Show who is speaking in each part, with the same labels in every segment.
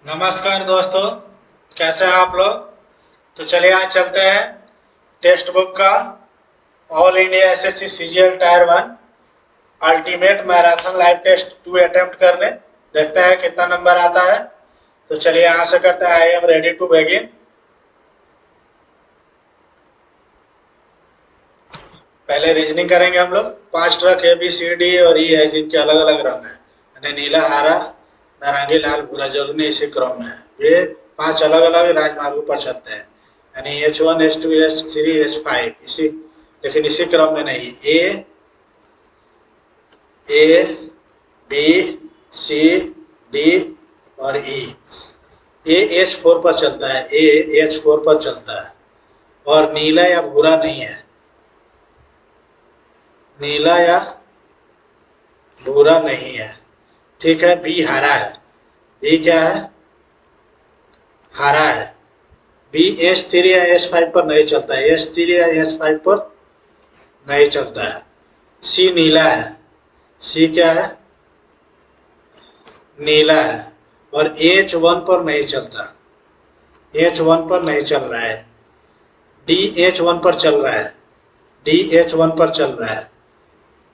Speaker 1: नमस्कार दोस्तों, कैसे हैं आप लोग। तो चलिए आज चलते हैं टेक्स्ट बुक का all India SSC CGL tier 1 ultimate marathon live test 2 attempt करने। देखते हैं कितना नंबर आता है। तो चलिए यहाँ से करते हैं। I am ready to begin. पहले रीजनिंग करेंगे हम लोग। 5 truck A B C D और ई है जिनके अलग अलग रंग है, यानी नीला, हरा, नारंगी, लाल, भूरा, जरूरी इसी क्रम में है। ये 5 अलग अलग राजमार्गों पर चलते हैं, यानी H1 H2 H3 H5 इसी, लेकिन इसी क्रम में नहीं। ए बी सी डी और ई। ए H4 पर चलता है, ए H4 पर चलता है और नीला या भूरा नहीं है। नीला या भूरा नहीं है, ठीक है। बी हरा है। बी क्या है? हरा है। बी H3 या H5 पर नहीं चलता है, H3 या H5 पर नहीं चलता है। सी नीला है। सी क्या है? नीला है और H1 पर नहीं चलता। H1 पर नहीं चल रहा है। डी H1 पर चल रहा है। डी H1 पर चल रहा है,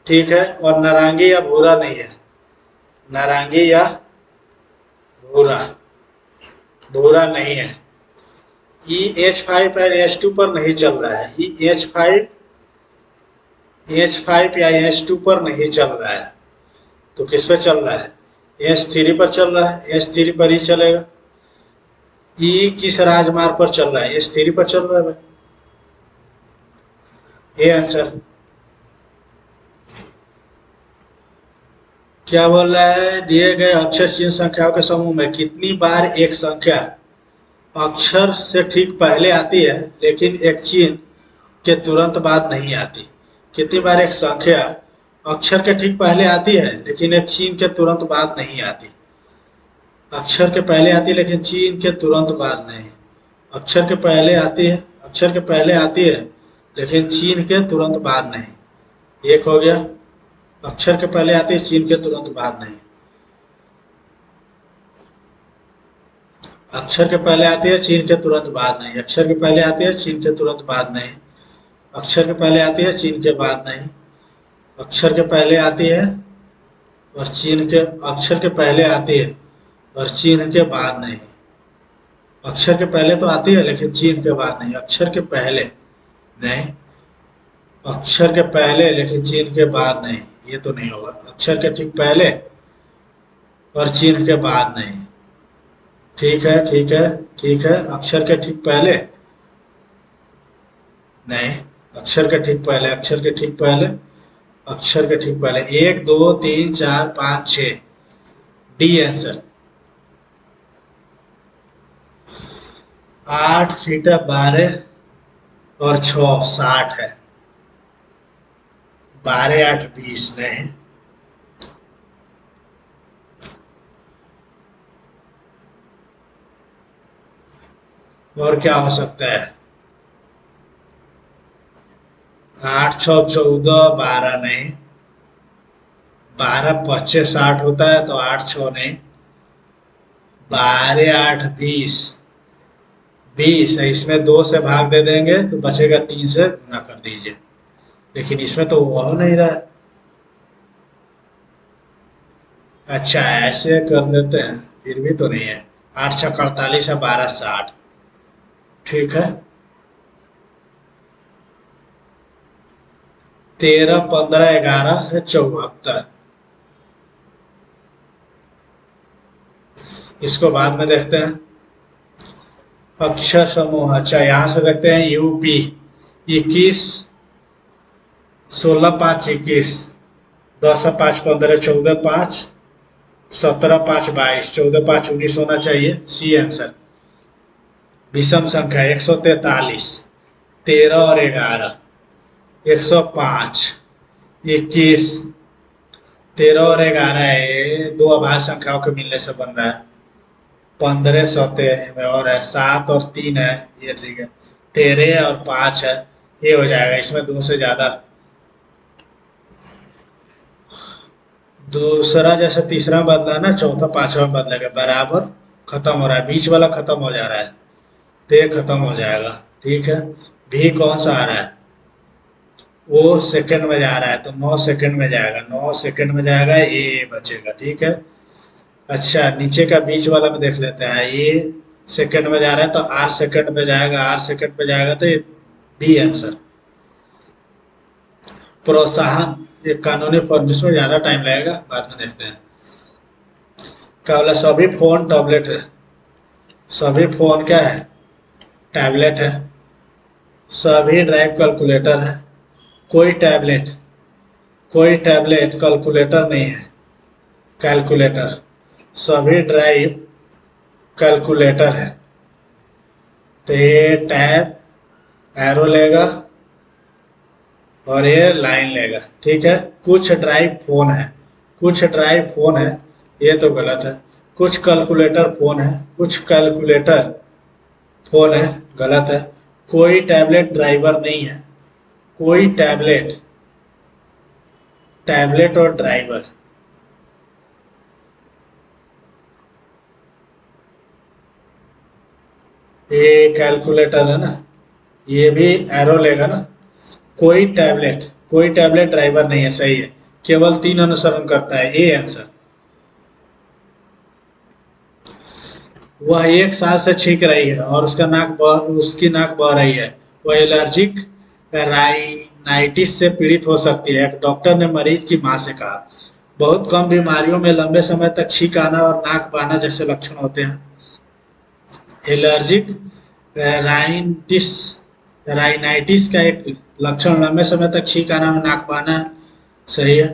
Speaker 1: ठीक है। और नारंगी या भूरा नहीं है। नारंगी या भूरा भूरा नहीं है। ई H5 और H2 पर नहीं चल रहा है। ई H5 या H2 पर नहीं चल रहा है, तो किस पे चल रहा है? H3 पर चल रहा है। H3 पर ही चलेगा। ई किस राजमार्ग पर चल रहा है? H3 पर चल रहा है भाई। ये आंसर क्या बोल रहा है? दिए गए अक्षर चिन्ह संख्याओं के समूह में कितनी बार एक संख्या अक्षर से ठीक पहले आती है लेकिन एक चिन्ह के तुरंत बाद नहीं आती? कितनी बार एक संख्या अक्षर के ठीक पहले आती है लेकिन एक चिन्ह के तुरंत बाद नहीं आती? अक्षर के पहले आती है लेकिन चिन्ह के तुरंत बाद नहीं। अक्षर के पहले आती है, अक्षर के पहले आती है लेकिन चिन्ह के तुरंत बाद नहीं। एक हो गया। अक्षर के पहले आती है, चिन्ह के तुरंत बाद नहीं। अक्षर के पहले आती है, चिन्ह के तुरंत बाद नहीं। अक्षर के पहले आती है, चिन्ह के तुरंत बाद नहीं। अक्षर के पहले आती है, चिन्ह के बाद नहीं। अक्षर के पहले आती है और चिन्ह के, अक्षर के पहले आती है और चिन्ह के बाद नहीं। अक्षर के पहले तो आती है लेकिन चिन्ह के बाद नहीं। अक्षर के पहले नहीं, अक्षर के पहले लेकिन चिन्ह के बाद नहीं, ये तो नहीं होगा। अक्षर के ठीक पहले और चिन्ह के बाद नहीं। ठीक है, ठीक है, ठीक है। अक्षर के ठीक पहले नहीं, अक्षर के ठीक पहले, अक्षर के ठीक पहले, अक्षर के ठीक पहले। 1 2 3 4 5 6, डी आंसर। 8 फीटा 12 और 6 60 है। 12 8 20 नहीं। और क्या हो सकता है? 8 6 14 12 नहीं। 12 25 60 होता है तो 8 6 नहीं। 12 8 20, 20 है, इसमें 2 से भाग दे देंगे तो बचेगा 3 से गुना कर दीजिए, लेकिन इसमें तो वो हो नहीं रहा है। अच्छा ऐसे कर देते हैं, फिर भी तो नहीं है। 8 6 48 है, 12 60, ठीक है। 13 15 11 है 74। इसको बाद में देखते हैं। अक्षर समूह, अच्छा यहाँ से देखते हैं। यूपी 21 16 5 21, 10 5 15 14 5 17 5 22, 14 5 19 होना चाहिए। C answer. विषम संख्या 143, 13 और 11, 105 21, 13 और 11 है, दो अभाज्य संख्याओं के मिलने से बन रहा है। 15 17 में और है, 7 और 3 है, ये ठीक है। 13 और 5 है, ये हो जाएगा। इसमें 2 से ज्यादा। दूसरा जैसे तीसरा बदला ना, चौथा पांचवा में बदलेगा, बराबर खत्म हो रहा है, बीच वाला खत्म हो जा रहा है, तो ये खत्म हो जाएगा। ठीक है, भी कौन सा आ रहा है, वो सेकंड में जा रहा है, तो 9 सेकंड में जाएगा, 9 सेकंड में जाएगा, ये बचेगा। ठीक है, अच्छा नीचे का बीच वाला में देख लेते हैं, ये सेकंड में जा रहा है तो 8 सेकंड में जाएगा, 8 सेकंड में जाएगा, तो ये बी आंसर। प्रोत्साहन, ये कानूनी फॉर्म, इसमें ज़्यादा टाइम लगेगा, बाद में देखते हैं। क्या बोला, सभी फोन टैबलेट है, सभी फोन क्या है, टैबलेट है। सभी ड्राइव कैलकुलेटर है, कोई टैबलेट, कोई टैबलेट कैलकुलेटर नहीं है, कैलकुलेटर। सभी ड्राइव कैलकुलेटर है, तो ये टैब एरो लेगा और ये लाइन लेगा। ठीक है, कुछ ड्राइव फोन है, कुछ ड्राइव फोन है, ये तो गलत है। कुछ कैलकुलेटर फोन है, कुछ कैलकुलेटर फोन है, गलत है। कोई टैबलेट ड्राइवर नहीं है, कोई टैबलेट, टैबलेट और ड्राइवर, ये कैलकुलेटर है ना, ये भी एरो लेगा ना। कोई टैबलेट, कोई टैबलेट ड्राइवर नहीं है, सही है। केवल 3 अनुसरण करता है, ए आंसर। वह 1 साल से छींक रही है और उसकी नाक बह रही है। वह एलर्जिक राइनाइटिस से पीड़ित हो सकती है, एक डॉक्टर ने मरीज की मां से कहा। बहुत कम बीमारियों में लंबे समय तक छींक आना और नाक बहना जैसे लक्षण होते हैं। एलर्जिक राइनाइटिस, राइनाइटिस का एक लक्षण लंबे समय तक छींक आना और नाक बहना, सही है।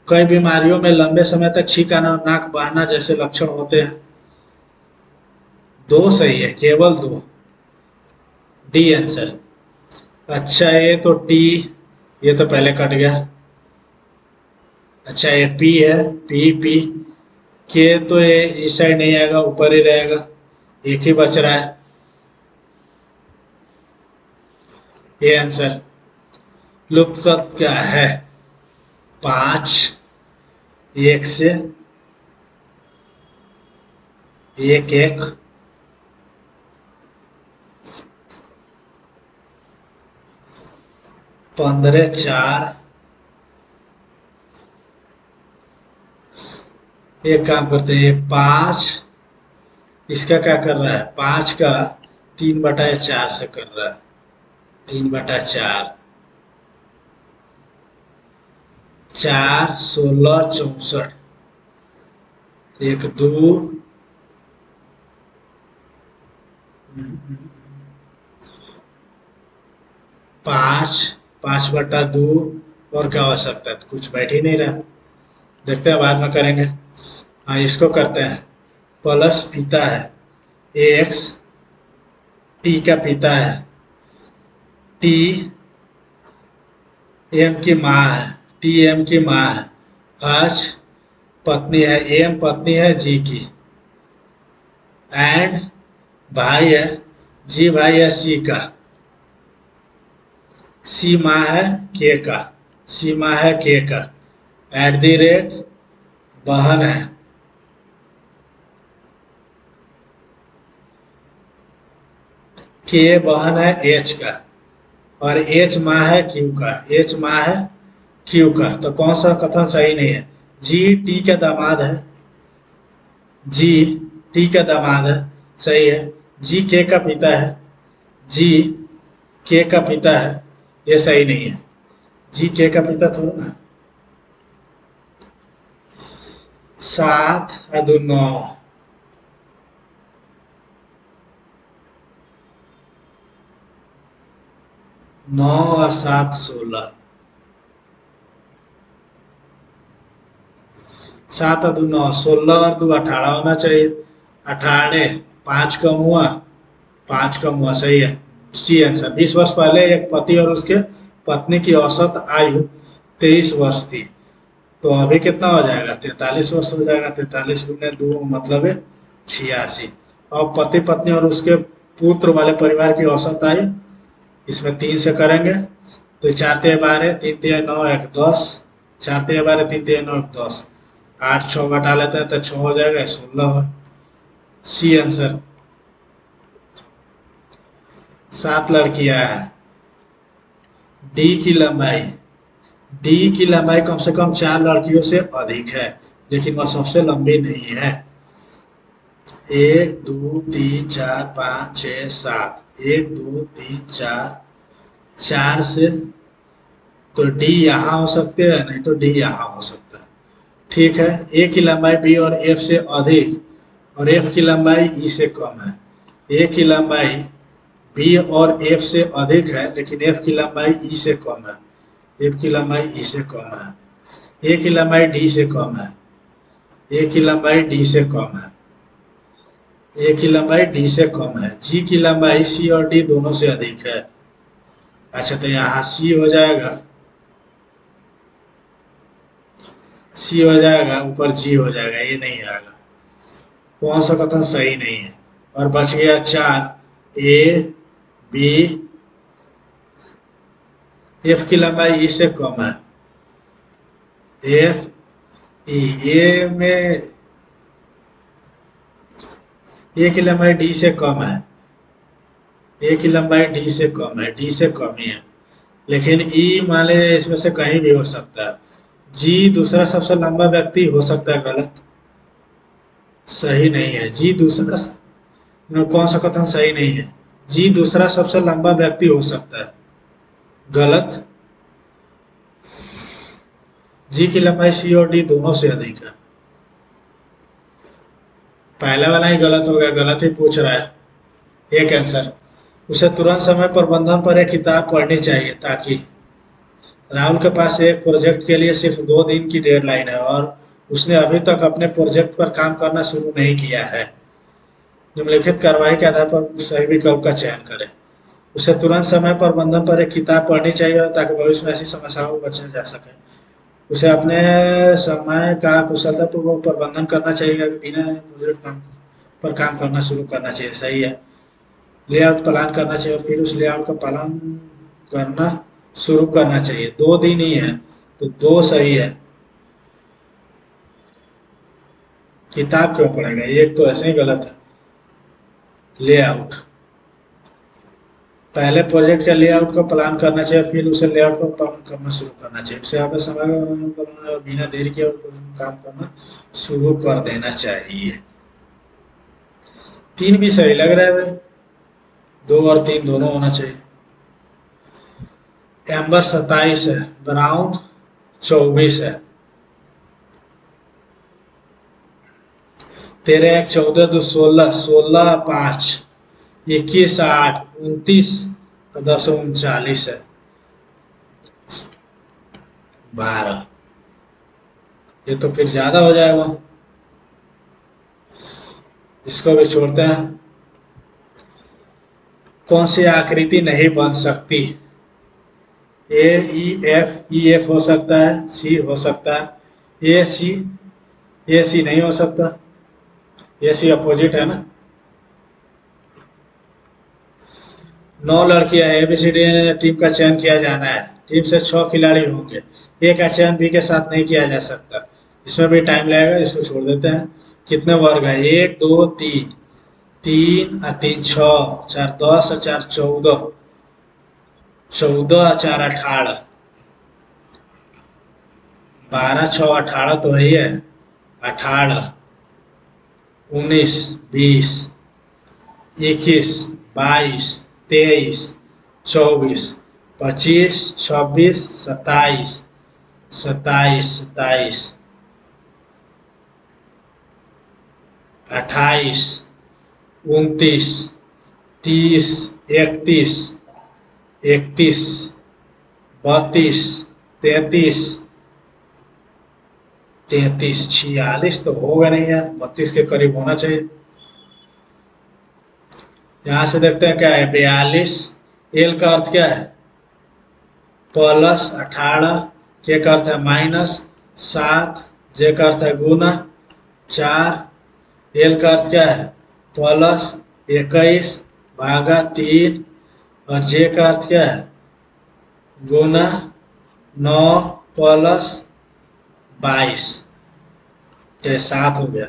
Speaker 1: कई बीमारियों में लंबे समय तक छींक आना और नाक बहना जैसे लक्षण होते हैं, दो सही है, केवल दो, डी आंसर। अच्छा ये तो टी, ये तो पहले कट गया। अच्छा ये पी है, पी पी के, तो ये इस साइड नहीं आएगा, ऊपर ही रहेगा, एक ही बच रहा है, ये आंसर। लुप्त कब क्या है, 5, 1 से 1, 15, 4। एक काम करते हैं, ये 5, इसका क्या कर रहा है, 5 का 3/4 से कर रहा है, 3/4, 4, 16, 64, एक दो, 5, 5/2, और क्या हो सकता है, तो कुछ बैठ ही नहीं रहा, देखते हैं बाद में करेंगे। हाँ इसको करते हैं, प्लस पिता है, एक्स टी का पिता है, टी एम की माँ है, टी एम की माँ है, एच पत्नी है, एम पत्नी है जी की, एंड भाई है, जी भाई है सी का, सी माँ है के का, सी माँ है के का, एट द रेट बहन है, के बहन है एच का, और एच माँ है क्यू का, एच माँ है क्यू का, तो कौन सा कथन सही नहीं है, जी टी का दामाद है, जी टी का दामाद है, सही है। जी के का पिता है, जी के का पिता है, ये सही नहीं है, जी के का पिता थोड़ा ना। 7 अदु 9, 9 और 7 16, 7 और 2 9, 16 और 2 18 होना चाहिए, 18, 5 कम हुआ, 5 कम हुआ, सही है, सी आंसर। 20 वर्ष पहले एक पति और उसके पत्नी की औसत आयु 23 वर्ष थी, तो अभी कितना हो जाएगा, 43 वर्ष हो जाएगा, 43 × 2 मतलब है 86। और पति पत्नी और उसके पुत्र वाले परिवार की औसत आयु, इसमें 3 से करेंगे, तो 4×3 = 12, 3×3 = 9, 1 10, 4×3 = 12, 3×3 = 9, 1 10, 8 6 घटा लेते हैं तो 6 हो जाएगा, 16 है। C answer. 7 लड़कियां हैं। डी की लंबाई, डी की लंबाई कम से कम 4 लड़कियों से अधिक है, लेकिन वह सबसे लंबी नहीं है। 1 2 3 4 5 6 7, 1 2 3 4, 4 से तो डी यहाँ हो सकते हैं, नहीं तो डी यहाँ हो सकता है। ठीक है, ए की लंबाई बी और एफ से अधिक और एफ की लंबाई ई से कम है। ए की लंबाई बी और एफ से अधिक है, लेकिन एफ की लंबाई ई से कम है। एफ की लंबाई ई से कम है। ए की लंबाई डी से कम है। ए की लंबाई डी से कम है। ए की लंबाई डी से कम है। जी की लंबाई सी और डी दोनों से अधिक है। अच्छा, तो यहाँ सी हो जाएगा, सी हो जाएगा, ऊपर जी हो जाएगा, ये नहीं आएगा। कौन सा कथन सही नहीं है? और बच गया 4। ए बी, एफ की लंबाई ई से कम है। एफ ई, ए में ए की लंबाई डी से कम है। ए की लंबाई डी से कम है, डी से कम ही है, लेकिन ई मान लीजिए इसमें से कहीं भी हो सकता है। जी दूसरा सबसे लंबा व्यक्ति हो सकता है, गलत, सही नहीं है। जी दूसरा, कौन सा कथन सही नहीं है? जी दूसरा सबसे लंबा व्यक्ति हो सकता है, गलत। जी की लंबाई सी और डी दोनों से अधिक है। पहला वाला ही गलत हो गया, गलत ही पूछ रहा है। एक आंसर, उसे तुरंत समय प्रबंधन पर एक किताब पढ़नी चाहिए, ताकि राहुल के पास एक प्रोजेक्ट के लिए सिर्फ 2 दिन की डेडलाइन है और उसने अभी तक अपने प्रोजेक्ट पर काम करना शुरू नहीं किया है। निम्नलिखित कार्रवाई के आधार पर सही विकल्प का चयन करें। उसे तुरंत समय प्रबंधन पर एक किताब पढ़नी चाहिए ताकि भविष्य में ऐसी समस्याओं को बचा जा सके। उसे अपने समय का कुशलतापूर्वक प्रबंधन करना चाहिए, बिना प्रोजेक्ट काम पर काम करना शुरू करना चाहिए, सही है। लेआउट प्लान करना चाहिए और फिर उस लेआउट का पालन करना शुरू करना चाहिए। 2 दिन ही है तो 2 सही है। किताब क्यों पढ़ेगा, एक तो ऐसे ही गलत है। लेआउट, पहले प्रोजेक्ट का लेआउट का प्लान करना चाहिए, फिर उसे लेआउट का पालन करना शुरू करना चाहिए। उसे आप समय बिना देरी के काम करना शुरू कर देना चाहिए। 3 भी सही लग रहा है भाई, 2 और 3 दोनों होना चाहिए। एम्बर 27 है, ब्राउन 24 है। 13 1 14 2 16, 16 5 21 8 29 10 39 है। 12, ये तो फिर ज्यादा हो जाएगा, इसको भी छोड़ते हैं। कौन सी आकृति नहीं बन सकती? ए ई एफ हो सकता है, सी हो सकता है, ए सी नहीं हो सकता, ए सी अपोजिट है ना। 9 लड़कियां ABCD टीम का चयन किया जाना है। टीम से 6 खिलाड़ी होंगे, ए का चयन बी के साथ नहीं किया जा सकता, इसमें भी टाइम लगेगा, इसको छोड़ देते हैं। कितने वर्ग है? 1 2 3, 3 और 3 6, 4 10 और 4 14, 14 और 4 18, 12 6 18 तो है ही है। 18 19 20 21 22 23 24 25 26 27 27 27 28 29 30 31 31 32 33 33 46 तो होगा नहीं यार, 32 के करीब होना चाहिए। यहां से देखते हैं क्या है, 42। एल का अर्थ क्या है? प्लस 18, के का अर्थ है माइनस 7, जे का अर्थ है गुना 4, एल का अर्थ क्या है? प्लस 21 भागा 3 और जे का अर्थ क्या है? गुना 9 प्लस 22, तो 7 हो गया।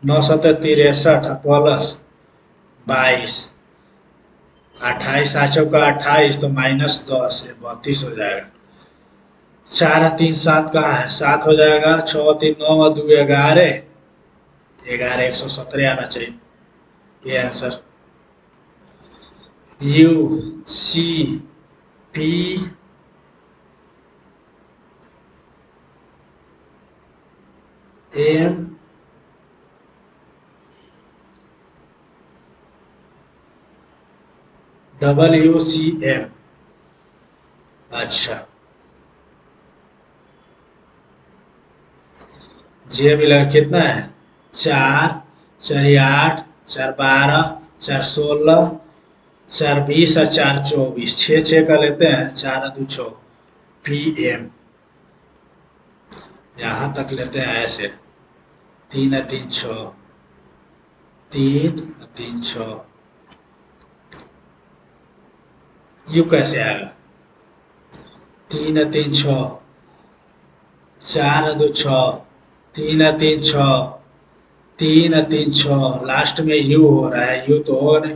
Speaker 1: 9 प्लस 22, 28 साचों का 28 तो -10 है, 32 हो जाएगा। 4 3 7 कहाँ है, 7 हो जाएगा। 6 3 9 और 2 11, 117 आना चाहिए ये answer. U C P M WCM। अच्छा, जे भी लगा कितना है, 4 4 8 4 12 4 16 4 20 और 4 24, 6 6 का लेते हैं, 4 2 6 PM। यहाँ तक लेते हैं ऐसे, 3 3 6, 3 3 6, यू कैसे आएगा, 3 3 6, 4 2 6, 3 3 6, 3 3 6, लास्ट में यू हो रहा है, यू तो होगा नहीं।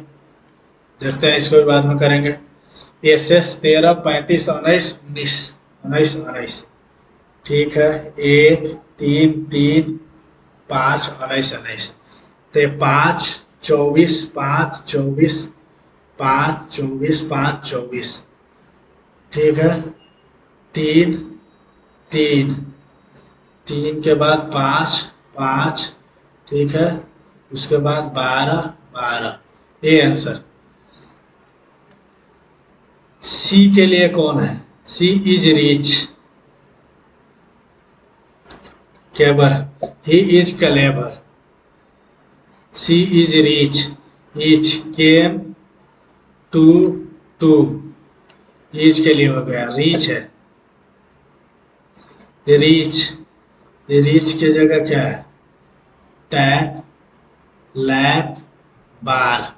Speaker 1: देखते हैं, इसको भी बाद में करेंगे। SS 13 35 19 19 19 19, ठीक है। 1 3 3 5 19 19, तो 5 24 5 24 5 24 5 24, ठीक है। 3 3 3 के बाद 5 5, ठीक है। उसके बाद 12 12, ये आंसर। सी के लिए कौन है, she is rich, clever, he is clever, she is rich, each came to two, is के लिए हो गया, रीच है, रीच, रीच की जगह क्या है, tap lap bar,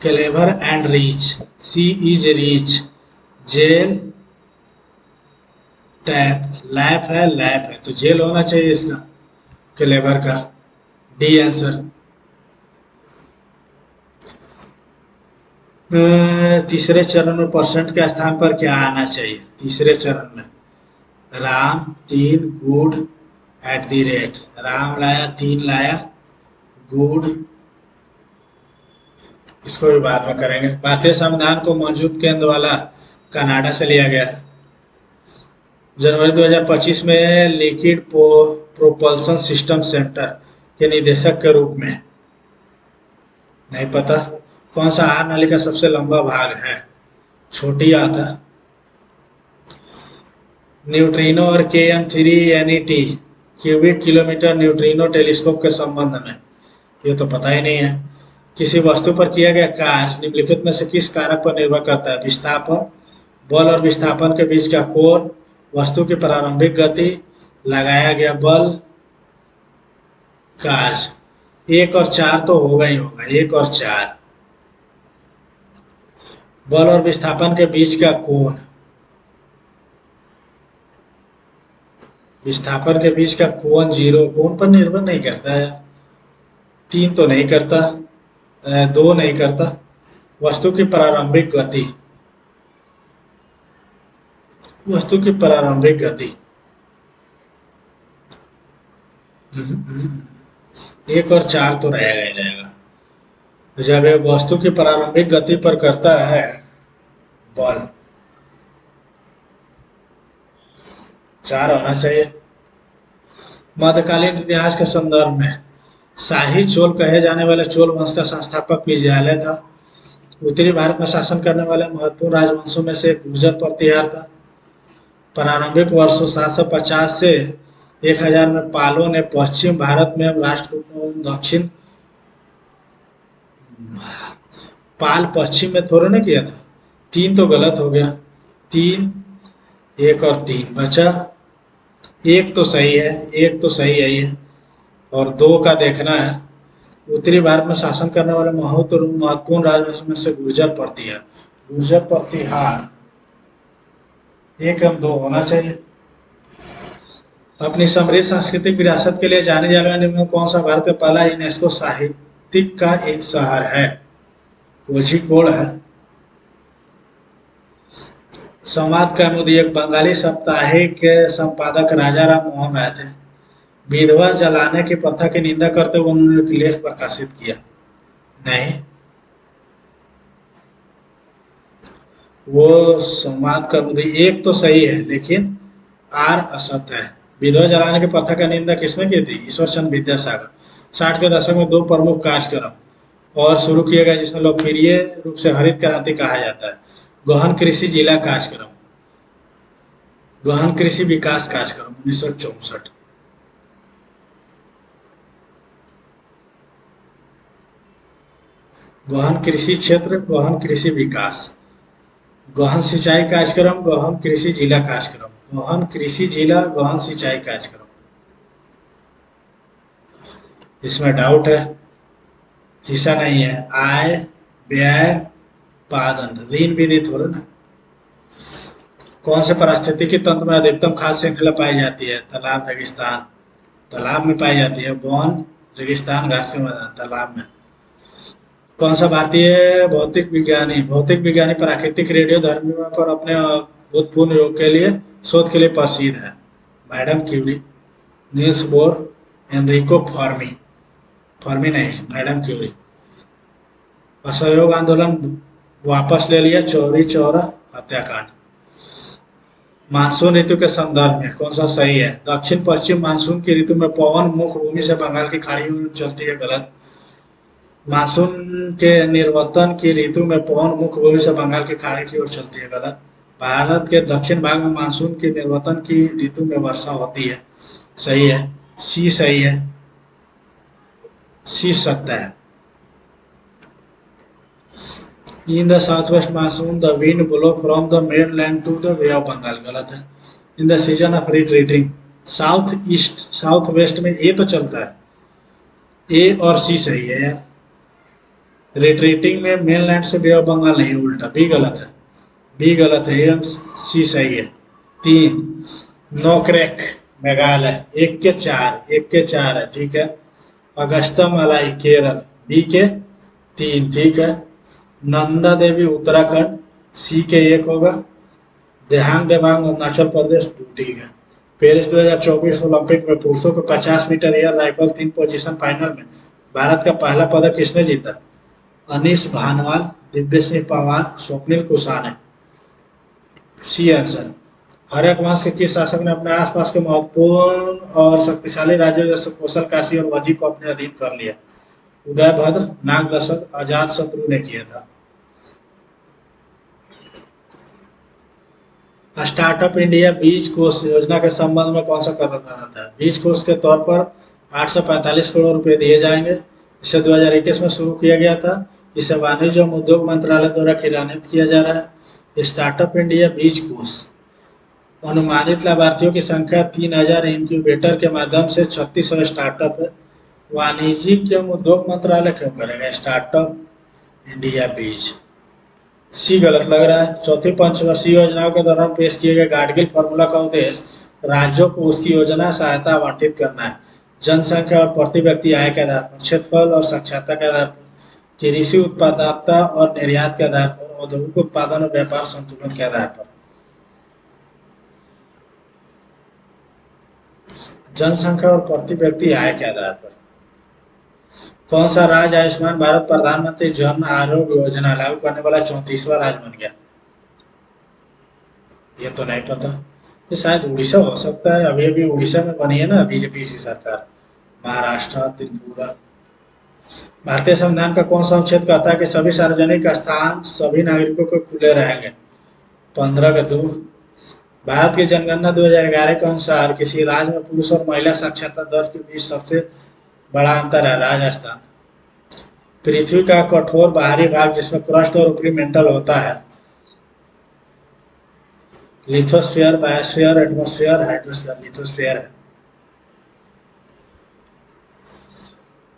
Speaker 1: clever and rich, she is rich, jail tap, lap है लैप है तो जेल होना चाहिए इसका, क्लेवर का, डी आंसर। तीसरे चरण में परसेंट के स्थान पर क्या आना चाहिए, तीसरे चरण में, राम 3 गुड @ राम लाया 3 लाया, गुड, इसको भी बाद में करेंगे। भारतीय संविधान को मौजूद केंद्र वाला कनाडा से लिया गया है। जनवरी 2025 में लिक्विड प्रोपल्सन सिस्टम सेंटर के निदेशक के रूप में, नहीं पता। कौन सा आहार नली का सबसे लंबा भाग है, छोटी आता। न्यूट्रिनो और KM3NET cubic kilometre neutrino telescope के संबंध में, ये तो पता ही नहीं है। किसी वस्तु पर किया गया कार्य निम्नलिखित में से किस कारक पर निर्भर करता है, विस्थापन, बल और विस्थापन के बीच का कोण, वस्तु की प्रारंभिक गति, लगाया गया बल, कार्य। 1 और 4 तो होगा ही होगा, 1 और 4। बल और विस्थापन के बीच का कोण, विस्थापन के बीच का कोण 0, कोण पर निर्भर नहीं करता है। 3 तो नहीं करता, 2 नहीं करता। वस्तु की प्रारंभिक गति, वस्तु की प्रारंभिक गति, 1 और 4 तो रहेगा ही रहेगा। जब एक वस्तु की प्रारंभिक गति पर करता है बल, 4 होना चाहिए। मध्यकालीन इतिहास के संदर्भ में शाही चोल कहे जाने वाले चोल वंश का संस्थापक विजयालय था। उत्तरी भारत में शासन करने वाले महत्वपूर्ण राजवंशों में से एक गुर्जर प्रतिहार था। प्रारंभिक वर्षों 750 से 1000 में पालों ने पश्चिम भारत में राष्ट्रकूटों एवं दक्षिण, पाल पश्चिम में थोड़े ना किया था। 3 तो गलत हो गया, 3 1 और 3 बचा, 1 तो सही है, 1 तो सही है ये, और 2 का देखना है। उत्तरी भारत में शासन करने वाले महत्वपूर्ण राजवंश में से गुर्जर प्रतिहार, गुर्जर प्रतिहार 1 और 2 होना चाहिए। अपनी समृद्ध सांस्कृतिक विरासत के लिए जाने जाने वाले में कौन सा भारत का पहला यूनेस्को साहित्यिक का एक शहर है? कोझिकोड है। संवाद कौमुदी एक बंगाली साप्ताहिक के संपादक राजा राम मोहन राय थे। विधवा जलाने की प्रथा की निंदा करते हुए उन्होंने एक लेख प्रकाशित किया। नहीं, वो संवाद कौमुदी एक तो सही है लेकिन आर असत्य है। विधवा जलाने की प्रथा की निंदा किसने की थी? ईश्वर चंद्र विद्यासागर। 60 के दशक में दो प्रमुख कार्यक्रम और शुरू किए गए जिसमें लोकप्रिय रूप से हरित क्रांति कहा जाता है। गहन कृषि जिला कार्यक्रम, गहन कृषि विकास कार्यक्रम 1964। गहन कृषि क्षेत्र, गहन कृषि विकास, गहन सिंचाई कार्यक्रम, गहन कृषि जिला कार्यक्रम, गहन कृषि जिला, गहन सिंचाई कार्यक्रम। इसमें डाउट है, हिस्सा नहीं है। आय व्यय पादन ऋण विधि थोड़ा ना। कौन से पारिस्थितिकी तंत्र में अधिकतम खाद्य श्रृंखला पाई जाती है? तालाब, रेगिस्तान। तालाब में पाई जाती है। वन, रेगिस्तान, घास के मैदान। तालाब में। कौन सा भारतीय भौतिक विज्ञानी प्राकृतिक रेडियो धर्मियों पर अपने अभूतपूर्व योग के लिए शोध के लिए प्रसिद्ध है? Madam Curie, Niels Bohr, Enrico Fermi. Fermi नहीं, मैडम क्यूरी। असहयोग आंदोलन वापस ले लिया, चौरी चौरा हत्याकांड। मानसून ऋतु के संदर्भ में कौन सा सही है? दक्षिण पश्चिम मानसून की ऋतु में पवन मुख्य भूमि से बंगाल की खाड़ी में चलती है। गलत। मानसून के निर्वर्तन की ऋतु में पवन मुख्य भूमि से बंगाल की खाड़ी की ओर चलती है। गलत। भारत के दक्षिण भाग में मानसून की निर्वर्तन की ऋतु में वर्षा होती है। सही है। सी सही है। सी सत्य है। In the south west monsoon the wind blow from the mainland to the bay of Bengal. गलत है। In the season of retreating south east south west में ए तो चलता है। ए और सी सही है यार। रिट्रीटिंग में मेनलैंड से बे ऑफ बंगाल नहीं, उल्टा। बी गलत है। बी गलत है। ए सी सही है। 3 नोकरेक मेघालय। 1 के 4, 1 के 4 है। ठीक है। अगस्ता मलाई केरल। बी के 3। ठीक है। नंदा देवी उत्तराखंड। सी के 1 होगा। देहांग देवांग अरुणाचल प्रदेश 2। ठीक है। पेरिस 2024 ओलंपिक में पुरुषों के 50 metre air rifle 3 position final में भारत का पहला पदक किसने जीता? अनीश भानवाल, दिव्य सिंह पवार, स्वप्निल कुसाने। C answer. हर्यवंश के किस शासक ने अपने आसपास के महत्वपूर्ण और शक्तिशाली राज्यों जैसे कौशल, काशी और वजी को अपने अधीन कर लिया? उदयभद्र, नागदशक, अजात शत्रु ने किया था। स्टार्टअप इंडिया बीज कोष योजना के संबंध में कौन सा कदम उठाना था? बीज कोष के तौर पर 845 करोड़ रुपए दिए जाएंगे। इसे 2021 में शुरू किया गया था। इसे वाणिज्य एवं उद्योग मंत्रालय द्वारा क्रियान्वित किया जा रहा है। स्टार्टअप इंडिया बीज कोष अनुमानित लाभार्थियों की संख्या 3000 इंक्यूबेटर के माध्यम से 3600 स्टार्टअप है। वाणिज्यिक एवं उद्योग मंत्रालय क्यों करेगा स्टार्टअप इंडिया बीज? सी गलत लग रहा है। चौथी पंचवर्षीय योजनाओं के दौरान पेश किए गए गाडगिल फार्मूला का उद्देश्य राज्यों को उसकी योजना सहायता आवंटित करना है। जनसंख्या और प्रति व्यक्ति आय के आधार पर, क्षेत्रफल और साक्षरता के आधार पर, कृषि उत्पादकता और निर्यात के आधार पर, औद्योगिक उत्पादन और व्यापार संतुलन के आधार पर। जनसंख्या और प्रति व्यक्ति आय के आधार पर। कौन सा राज्य आयुष्मान भारत प्रधानमंत्री जन आरोग्य योजना लागू करने वाला 34वां राज्य बन गया? ये तो नहीं पता। ये शायद उड़ीसा हो सकता है। अभी अभी उड़ीसा में बनी है ना बीजेपी की सरकार। महाराष्ट्र, त्रिपुरा। भारतीय संविधान का कौन सा अनुच्छेद कहता है कि सभी सार्वजनिक स्थान सभी नागरिकों को खुले रहेंगे? 15 का 2। भारत की जनगणना 2011 के अनुसार किसी राज्य में पुरुष और महिला साक्षरता दर के बीच सबसे बड़ा अंतर है राजस्थान। पृथ्वी का कठोर बाहरी भाग जिसमें क्रस्ट और ऊपरी मेंटल होता है? Lithosphere, biosphere, atmosphere, hydrosphere. Lithosphere है।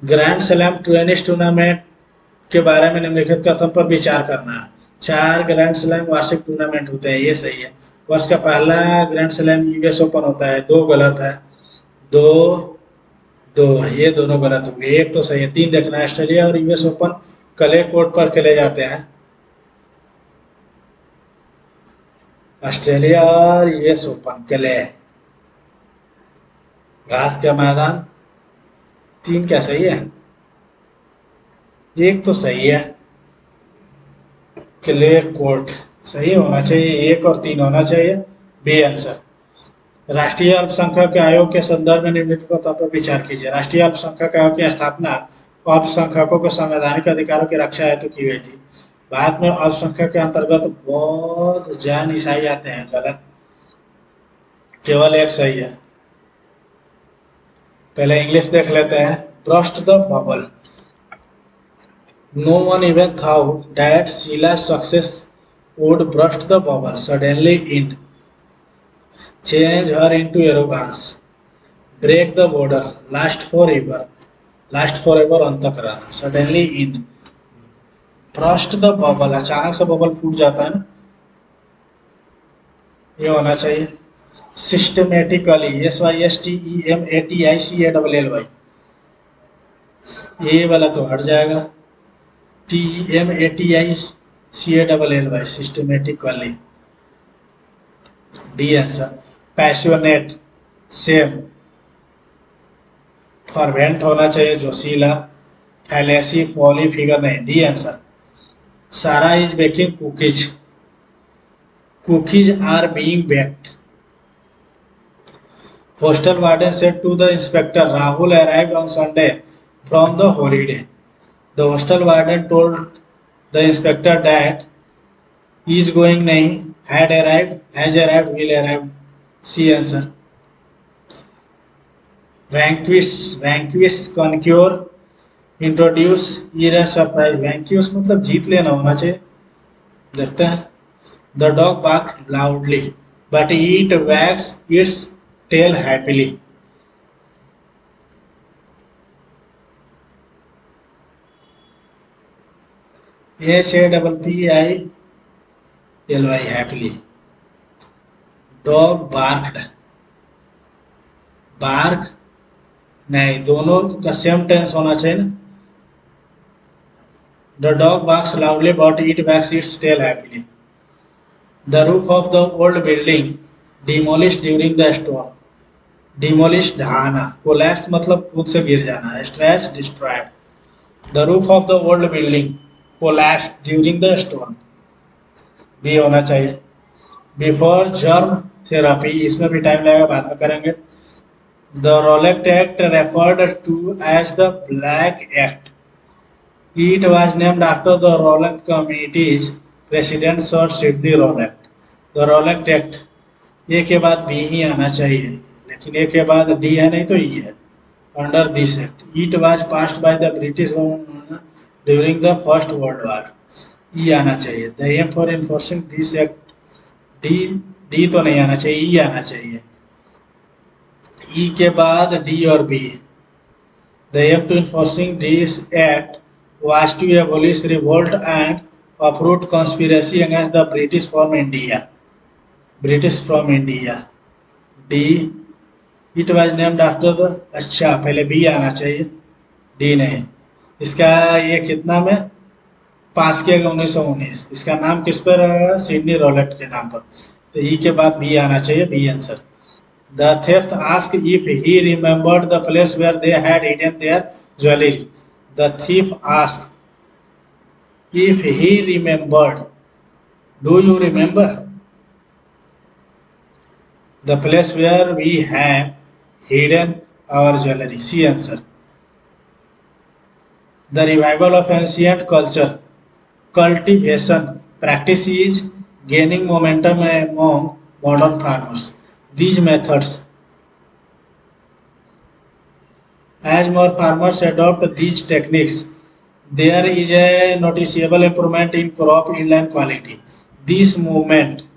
Speaker 1: ग्रैंड स्लैम टेनिस टूर्नामेंट के बारे में निम्नलिखित कथन पर विचार करना है। 4 ग्रैंड स्लैम वार्षिक टूर्नामेंट होते हैं। ये सही है। वर्ष का पहला ग्रैंड स्लैम यूएस ओपन होता है। 2 गलत है। दो दो, ये दोनों गलत हो गए। एक तो सही है, 3 देखना है। ऑस्ट्रेलिया और यूएस ओपन क्ले कोर्ट पर खेले जाते हैं। ऑस्ट्रेलिया और यूएस ओपन क्ले, घास का मैदान। 3 क्या सही है? एक तो सही है, क्ले कोर्ट सही होना चाहिए, 1 और 3 होना चाहिए। B answer. राष्ट्रीय अल्पसंख्यक आयोग के संदर्भ में निम्नलिखित पर विचार कीजिए। राष्ट्रीय अल्पसंख्यक आयोग की स्थापना अल्पसंख्यकों के संवैधानिक अधिकारों की रक्षा हेतु की गई थी। भारत में अल्पसंख्यक के अंतर्गत बौद्ध, जैन, ईसाई आते हैं। गलत, केवल एक सही है। पहले इंग्लिश देख लेते हैं। Burst the bubble. No one even thought that Sheila's success would burst the bubble suddenly in change her into arrogance, break the border, last forever अंतकरण, suddenly in burst the bubble, अचानक से bubble फूट जाता है ना, ये होना चाहिए। Systematically, SYSTEMATICALLY, ये वाला तो हट जाएगा। TEMATICALLY, systematically. D answer. Passionate, same. Fervent होना चाहिए, जोशीला। फैलेसी, पॉली, फिगर नहीं। D answer. Sara is baking cookies, cookies are being baked. Hostel warden said to the inspector Rahul arrived on Sunday from the holiday. The hostel warden told the inspector that is going नहीं, had arrived, has arrived, will arrive। C answer. Vanquish, conquer, introduce, era, surprise. Vanquish मतलब जीत लेना होना चाहिए। देखते हैं। The dog barked loudly but it wags its tail happily. HAPPILY, happily. Dog barked, bark नहीं, दोनों का सेम टेंस होना चाहिए ना। The dog barks loudly but it wags its tail happily. The roof of the old building demolished during the storm. Demolish, ढहाना। Collapse मतलब खुद से गिर जाना। Stretch, destroyed. The roof of the old building collapsed during the storm, B होना चाहिए। Before germ therapy, इसमें भी टाइम लगेगा, बाद में करेंगे। The Rowlatt act referred to as the black act. It was named after the Rowlatt committee's president sir Sidney Rowlatt. The Rowlatt act, A के बाद बी ही आना चाहिए, लेकिन ए के बाद डी है नहीं तो ई है। Under this act, it was passed by the British government during the first world war. E आना चाहिए। The aim for enforcing this act, D तो नहीं आना चाहिए, ई आना चाहिए। ई के बाद डी और B. The aim to enforcing this act was to abolish revolt and uproot conspiracy against the British from India. British from India. D. It was named after the, अच्छा पहले बी आना चाहिए, डी नहीं। इसका ये कितना में पास किया गया, 1919। इसका नाम किस पर है? सिडनी रोलेक्ट के नाम पर। तो ई के बाद बी आना चाहिए, B answer. The theft ask if he remembered the place where they had hidden their jewellery. The thief asked if he remembered. Do you remember the place where we have hidden our jewelry? C answer. The revival of ancient culture cultivation practice is gaining momentum among modern farmers. These methods, as more farmers adopt these techniques, there is a noticeable improvement in crop yield and quality. This momentum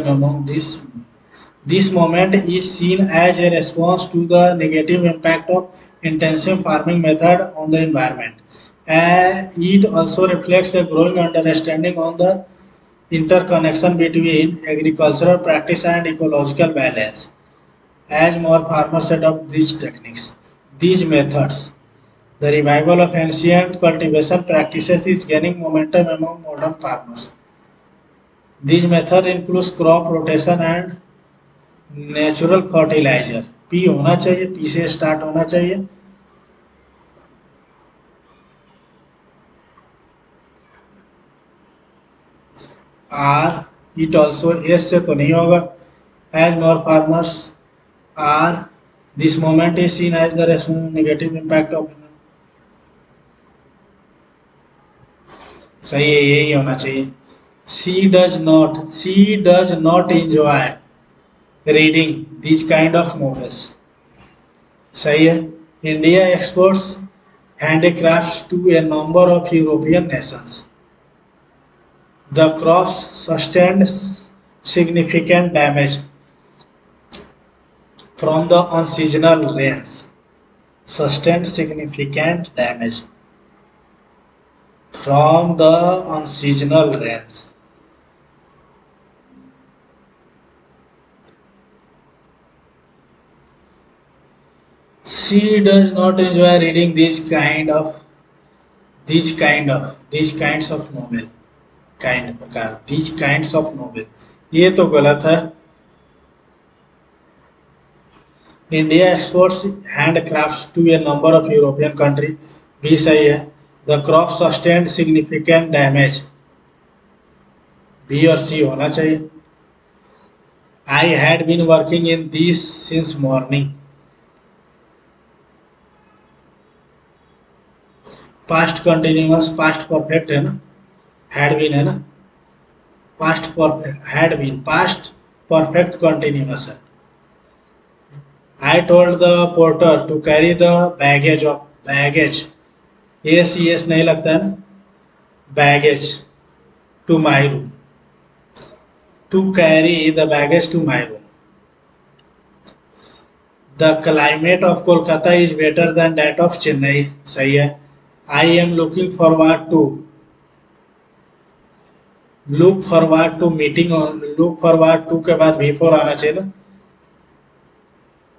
Speaker 1: among this moment is seen as a response to the negative impact of intensive farming method on the environment. It also reflects a growing understanding on the interconnection between agricultural practice and ecological balance. As more farmers adopt these techniques, these methods, the revival of ancient cultivation practices is gaining momentum among modern farmers. These methods include crop rotation and natural fertiliser. P होना चाहिए, P से start होना चाहिए। Are it also, S से तो नहीं होगा। As more farmers are, this moment is seen as the negative impact of, सही है, यही होना चाहिए। She does not enjoy reading this kind of novels, सही है। India exports handicrafts to a number of European nations. The crops sustained significant damage from the unseasonal rains. Sustained significant damage from the unseasonal rains. She does not enjoy reading these kinds of novel. these kinds of novel, ये तो गलत है। India exports handicrafts to a number of European country, भी सही है। The crop sustained significant damage, B और C होना चाहिए। I had been working in this since morning, past continuous, past perfect है ना, हैड बीन है ना, past perfect, had been past perfect continuous है। I told the porter to carry the baggage, yes नहीं लगता है ना, baggage to my room, to carry the baggage to my room. The climate of Kolkata is better than that of Chennai, सही है। I am looking forward to meeting on, look forward to के बाद before आना चाहिए ना,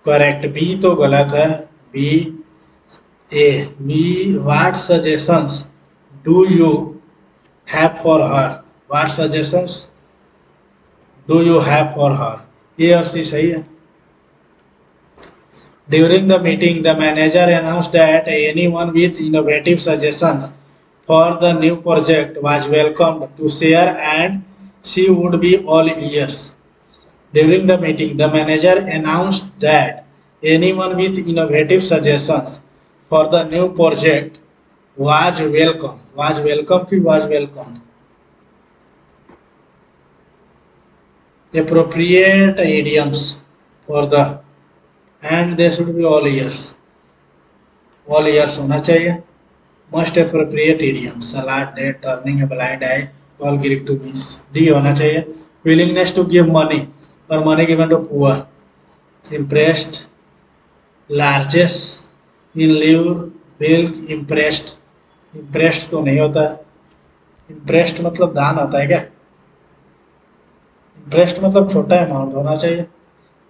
Speaker 1: correct. B तो गलत है, B what suggestions do you have for her, what suggestions do you have for her, A और सी सही है। During the meeting the manager announced that anyone with innovative suggestions for the new project was welcomed to share and she would be all ears. During the meeting, the manager announced that anyone with innovative suggestions for the new project was welcome. Was welcome ki was welcomed? Appropriate idioms for the, and they should be all ears. All ears होना चाहिए. Most appropriate idioms. Salad, date, turning a blind eye, all Greek to miss. D होना चाहिए. Willingness to give money. or money given to poor. Impressed, largest, in lieu, bilk, impressed. Impressed तो नहीं होता है, impressed मतलब दान होता है क्या, impressed मतलब छोटा अमाउंट होना चाहिए।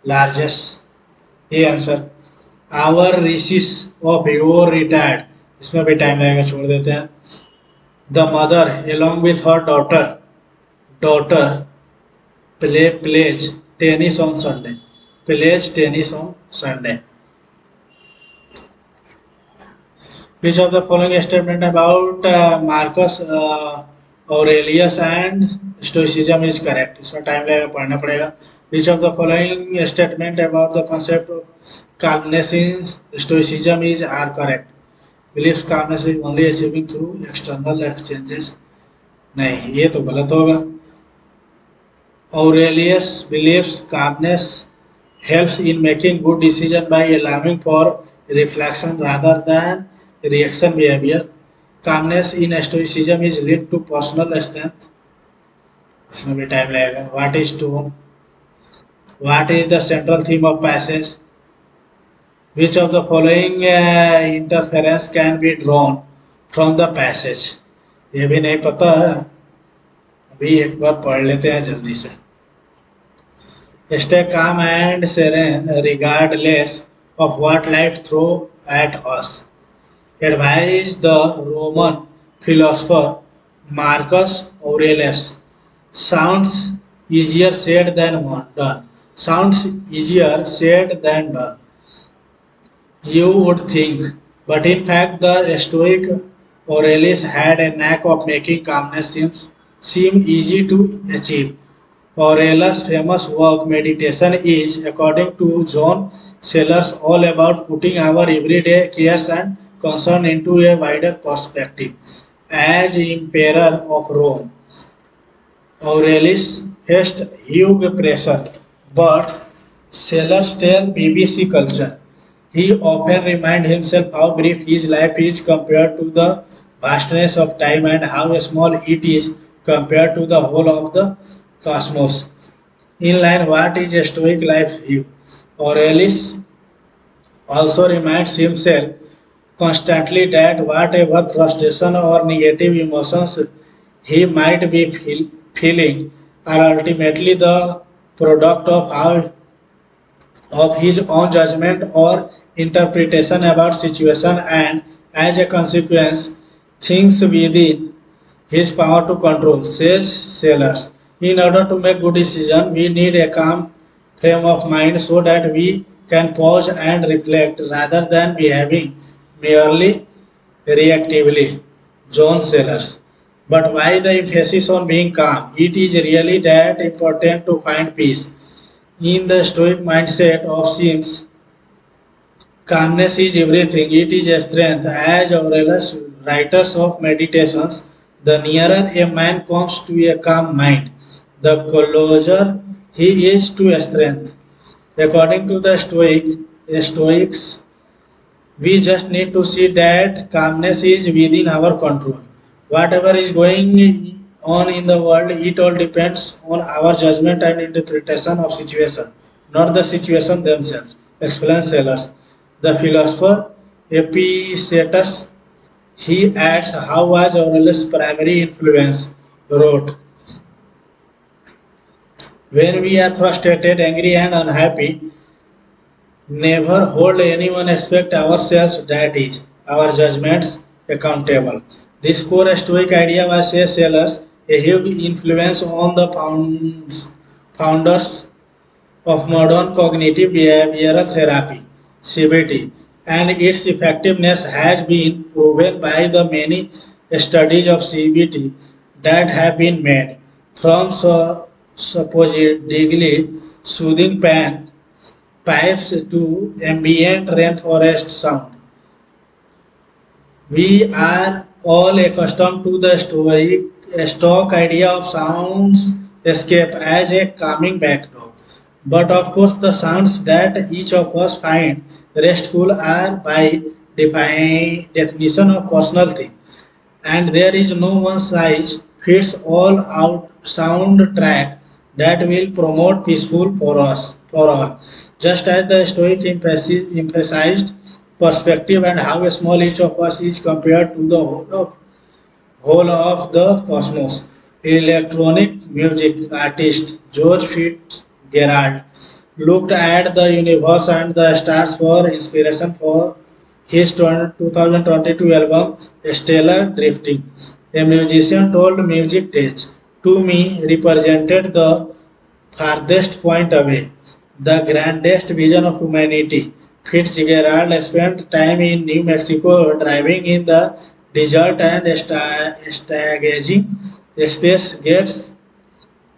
Speaker 1: largest, ये answer. our wishes of your retired, इसमें भी टाइम लगेगा, छोड़ देते हैं। the mother along with her daughter plays tennis on Sunday. Plays tennis on Sunday. Which of the following statement about Marcus Aurelius and Stoicism is correct? इसमें time लगेगा, पढ़ना पड़ेगा। Which of the following statement about the concept of calmness in Stoicism is are correct? Believes calmness is only achieving through external exchanges. नहीं, ये तो गलत होगा। Aurelius believes calmness helps in making good decisions by allowing for reflection rather than reaction behavior. Calmness in Stoicism is linked to personal strength. इसमें भी time लगेगा। What is tone? What is the central theme of passage? Which of the following interference can be drawn from the passage? ये भी नहीं पता है, अभी एक बार पढ़ लेते हैं जल्दी से। Stay calm and serene regardless of what life throws at us, advised the Roman philosopher Marcus Aurelius. Sounds easier said than done. Sounds easier said than done. You would think, but in fact, the Stoic Aurelius had a knack of making calmness seem easy to achieve. Aurelius' famous work, Meditation, is, according to John Sellers, all about putting our everyday cares and concern into a wider perspective. As Emperor of Rome, Aurelius faced huge pressure, but Sellers tell BBC Culture he often reminds himself how brief his life is compared to the vastness of time and how small it is compared to the whole of the cosmos. In line, what is a Stoic life view? Aurelius also reminds himself constantly that whatever frustration or negative emotions he might be feeling are ultimately the product of his own judgment or interpretation about situation, and as a consequence things within his power to control, says Sellers. In order to make good decisions, we need a calm frame of mind so that we can pause and reflect rather than behaving merely reactively. John Sellers. But why the emphasis on being calm? It is really that important to find peace. In the Stoic mindset of seems calmness is everything, it is a strength. As Aurelius, writers of meditations, the nearer a man comes to a calm mind, the closer he is to strength. According to the Stoics, we just need to see that calmness is within our control. Whatever is going on in the world, it all depends on our judgment and interpretation of situation, not the situation themselves. Explain Sellers. The philosopher Epictetus, he adds how was Aurelius' primary influence, wrote, when we are frustrated, angry and unhappy, never hold anyone except ourselves, that is, our judgments, accountable. This core Stoic idea was, says Sellers, a huge influence on the founders of modern cognitive behavioral therapy, CBT, and its effectiveness has been proven by the many studies of CBT that have been made, from supposedly soothing pain pipes to ambient rainforest sound. We are all accustomed to the stock idea of sounds escape as a calming backdrop. But of course, the sounds that each of us find restful are by definition of personal thing, and there is no one size fits all out soundtrack that will promote peaceful for us for all. Just as the Stoic emphasized perspective and how small each of us is compared to the whole of the cosmos. Electronic music artist George Fitzgerald looked at the universe and the stars for inspiration for his 2022 album Stellar Drifting. A musician told Music Tech, to me represented the farthest point away, the grandest vision of humanity. Fitzgerald spent time in New Mexico driving in the desert and stargazing. Space gets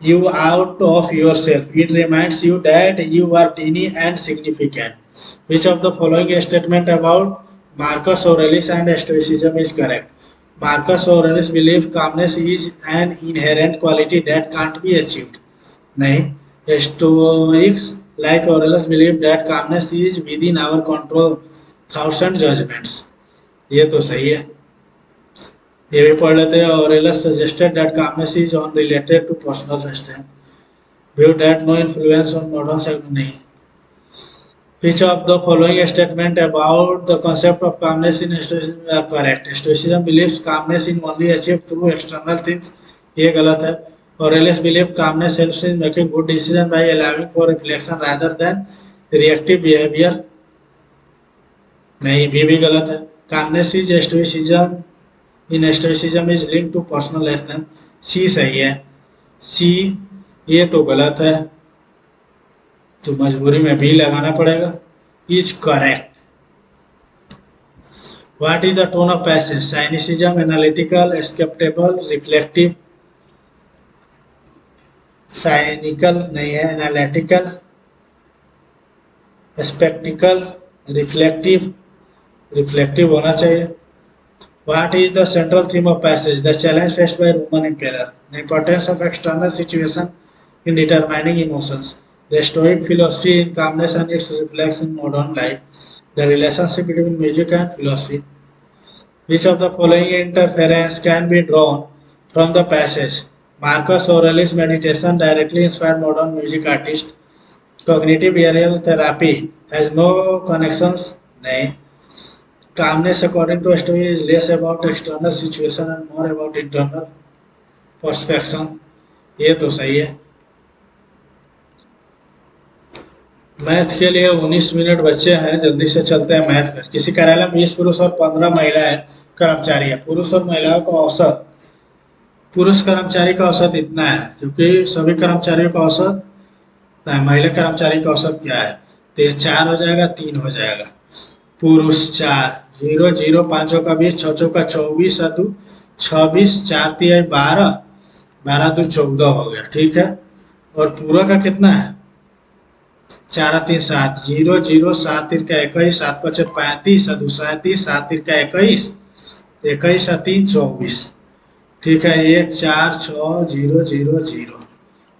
Speaker 1: you out of yourself. It reminds you that you are tiny and significant. Which of the following statement about Marcus Aurelius and Stoicism is correct? Marcus Aurelius believed calmness is an inherent quality that can't be achieved. नहीं, Stoics like Aurelius believe that calmness is within our control, thoughts and judgments. ये तो सही है. ये भी पढ़ लेते हैं. Aurelius suggested that calmness is unrelated to personal strength. View that no influence on modern self नहीं. Which of the following statement about the concept of calmness in Stoicism are correct? Stoicism believes calmness is only achieved through external things. ये गलत है. Aurelius believed calmness helps in making good decisions by allowing for reflection rather than reactive behavior. नहीं, भी गलत है. Calmness is stoicism. In stoicism is linked to personal lesson. सी सही है. सी ये तो गलत है, तो मजबूरी में भी लगाना पड़ेगा. Is correct. What is the tone of passage? Cynicism, analytical, sceptical, reflective. Cynical नहीं है, एनालिटिकल, स्पेक्टिकल, रिफ्लेक्टिव. रिफ्लेक्टिव होना चाहिए. What is the central theme of passage? The challenge faced by Roman emperor. The importance of external situation in determining emotions. The Stoic philosophy in calmness and its reflection in modern life. The relationship between music and philosophy. Which of the following interference can be drawn from the passage? Marcus Aurelius' meditation directly inspired modern music artists. Cognitive behavioral therapy has no connections. नहीं. Calmness, according to Stoic, is less about external situation and more about internal perspection. ये तो सही है. Math के लिए 19 minute बच्चे हैं, जल्दी से चलते हैं मैथ पर. किसी कार्यालय में 20 पुरुष और 15 महिलाएं कर्मचारी है. पुरुष और महिलाओं का औसत, पुरुष कर्मचारी का औसत इतना है, क्योंकि सभी कर्मचारियों का औसत, महिला कर्मचारी का औसत क्या है, तो ये 4 हो जाएगा, 3 हो जाएगा. पुरुष 4, 0 0 5 का 20, 6 चौका 24, 26, 4 तिहाई 12, 12 दो 14 हो गया. ठीक है. और पूरा का कितना है? 4 3 7, 0 0 7 3 का 21, 7 5 35, 37, 7 3 का 21, 21 3 24. ठीक है. 1 4 6 0 0 0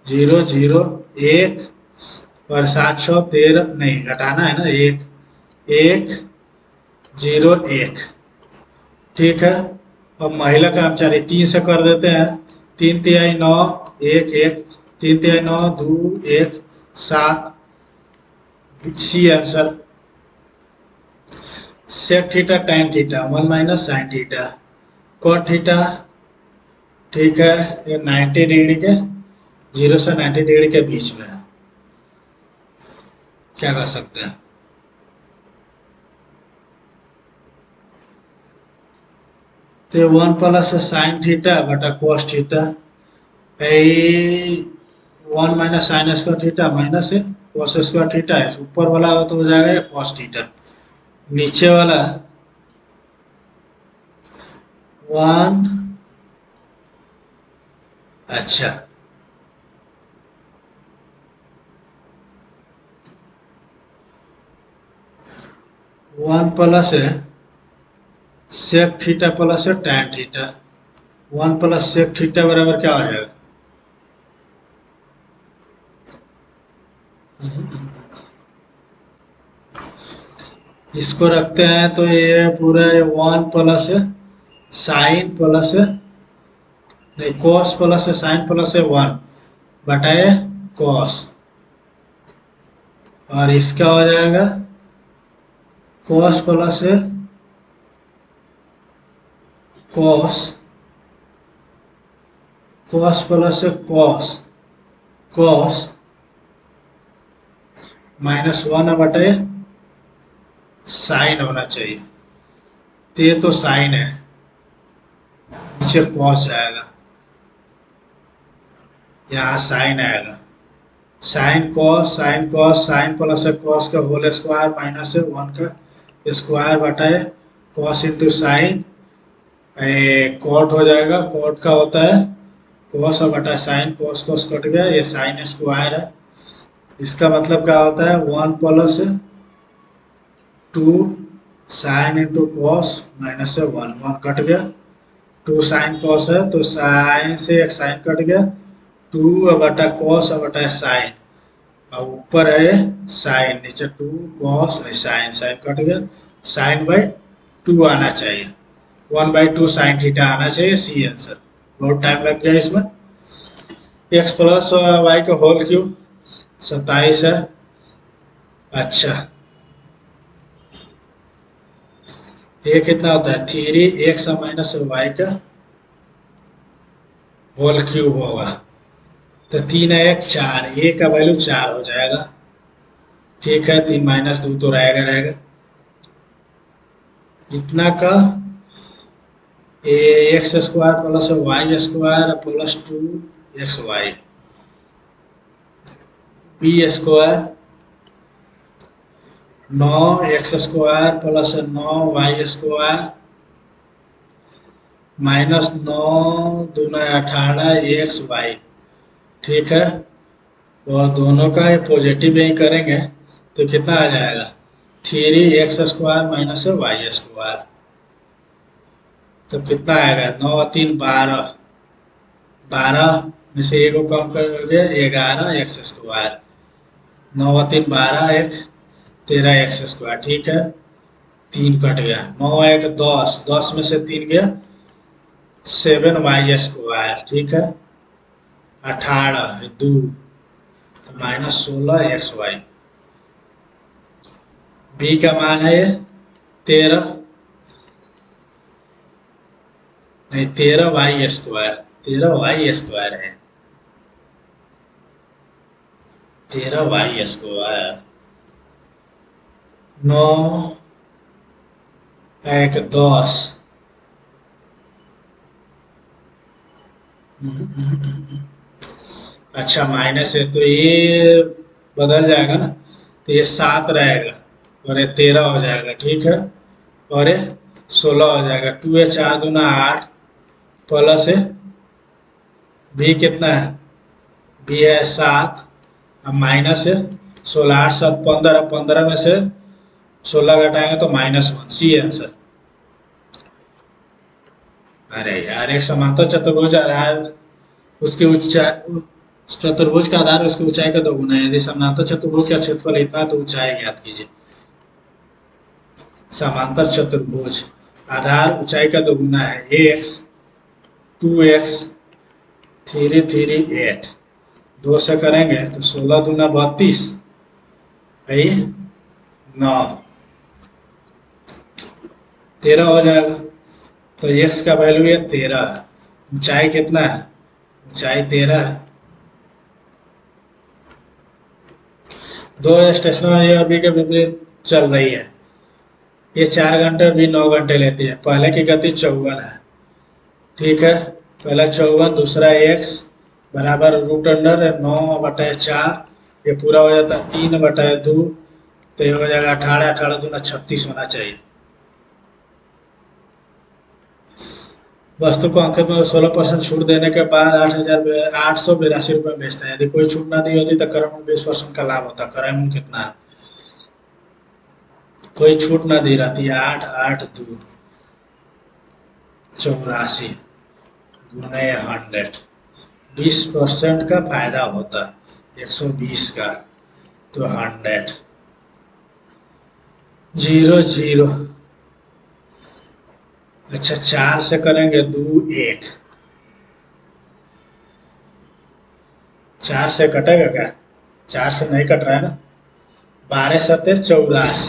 Speaker 1: 0 0 1 और 7 6 13, नहीं घटाना है ना, 1 1 0 1. ठीक है. अब महिला कर्मचारी 3 से कर देते हैं. 3 तिहाई 9, 1 1, 3 तिहाई 9, 2 1 7. C answer. Sec theta tan theta 1 minus sine theta cot theta. ठीक है. ये 90 डिग्री के, 0 से 90 डिग्री के बीच में है. क्या कर सकते हैं? तो 1 प्लस साइन थीटा बटा cos theta. 1 minus sine square theta minus cos square theta है. ऊपर वाला तो हो जाएगा कॉस थीटा. नीचे वाला 1, अच्छा 1 plus sec theta plus tan theta. 1 plus sec theta बराबर क्या हो जाएगा? इसको रखते हैं तो ये पूरा 1 प्लस साइन प्लस, नहीं कॉस प्लस साइन प्लस 1 बटाए कॉस. और इसका हो जाएगा cos plus cos, cos plus cos, cos minus 1 बटे साइन होना चाहिए. तो ये तो साइन है, नीचे कॉस आएगा, यहाँ साइन आएगा. Sine cos, sine cos, sine plus cos का होल स्क्वायर माइनस 1 का स्क्वायर बटाए कॉस इंटू साइन. कॉट हो जाएगा. कॉट का होता है कॉस बटा साइन, कॉस कॉस कट गया, ये साइन स्क्वायर है. इसका मतलब क्या होता है? 1 plus 2 sine into cos minus 1, 1 cut गया. 2 साइन कॉस है तो साइन से एक साइन कट गया. 2 बटा कॉस बटा साइन, और ऊपर है साइन, नीचे 2 कॉस साइन, साइन कट गया. साइन बाई 2 आना चाहिए. 1/2 साइन थीटा आना चाहिए. C answer. बहुत टाइम लग गया इसमें. एक्स प्लस वाई का होल क्यूब 27 है. अच्छा ये कितना होता है? 3 एक्स माइनस वाई का होल क्यूब होगा. तो 3 1 4, ए का वैल्यू 4 हो जाएगा। ठीक है, 3 - 2 तो रहेगा। इतना का A X square plus Y square plus 2xy, B square 9x² plus 9y² minus 9 × 2 = 18 xy। ठीक है, और दोनों का ये पॉजिटिव यही करेंगे तो कितना आ जाएगा, 3x² माइनस y²। तो कितना आएगा, 9 × 3 = 12, 12 में से एक को कम करोगे 11x², 9 × 3 = 12, 1 13x²। ठीक है, 3 कट गया, 9 × 1 = 10, 10 में से 3 गया 7y²। ठीक है, 18 2 तो -16xy। बी का मान है ये 13, नहीं 13y², 13y² है, 13y²। 9 1 10, अच्छा माइनस है तो ये बदल जाएगा ना, तो ये 7 रहेगा और ये 13 हो जाएगा। ठीक है, और ये 16 हो जाएगा। 2 है 4 दूना 8 प्लस है बी कितना है, बी है 7, अब माइनस है 16, 8 7 15, 15 में से 16 घटाएंगे तो -1, सी आंसर। अरे यार, एक समांतर चतुर्भुज आधार उसकी ऊंचाई, चतुर्भुज का आधार उसकी ऊंचाई का 2 गुना है। यदि समांतर चतुर्भुज का क्षेत्रफल इतना है तो ऊंचाई ज्ञात कीजिए। समांतर चतुर्भुज आधार ऊंचाई का 2 गुना है, x 2x 3 3 8, 2 से करेंगे तो 16 दूना 32 भाई 9, 13 हो जाएगा। तो x का वैल्यू है 13, ऊंचाई कितना है, ऊंचाई 13 है। 2 स्टेशनों ए और बी के विपरीत चल रही है। ये 4 घंटे और बी 9 घंटे लेती है। पहले की गति 54 है। ठीक है, पहला 54, दूसरा x बराबर √9/4, ये पूरा हो जाता है 3/2, तो ये हो जाएगा 18, 18 दूना 36 होना चाहिए। वस्तु को अंकित में 16% छूट देने के बाद 882 रुपये बेचता है। यदि कोई छूट ना दी होती तो क्रय मूल्य 20% का लाभ होता। क्रय मूल्य कितना है, कोई छूट ना दी रहती है, 8 8 2 84 गुने 100, 20% का फायदा होता, 120 का, तो 100 0 0। अच्छा 4 से करेंगे 2 1, 4 से कटेगा क्या, 4 से नहीं कट रहा है ना, 12 7 84,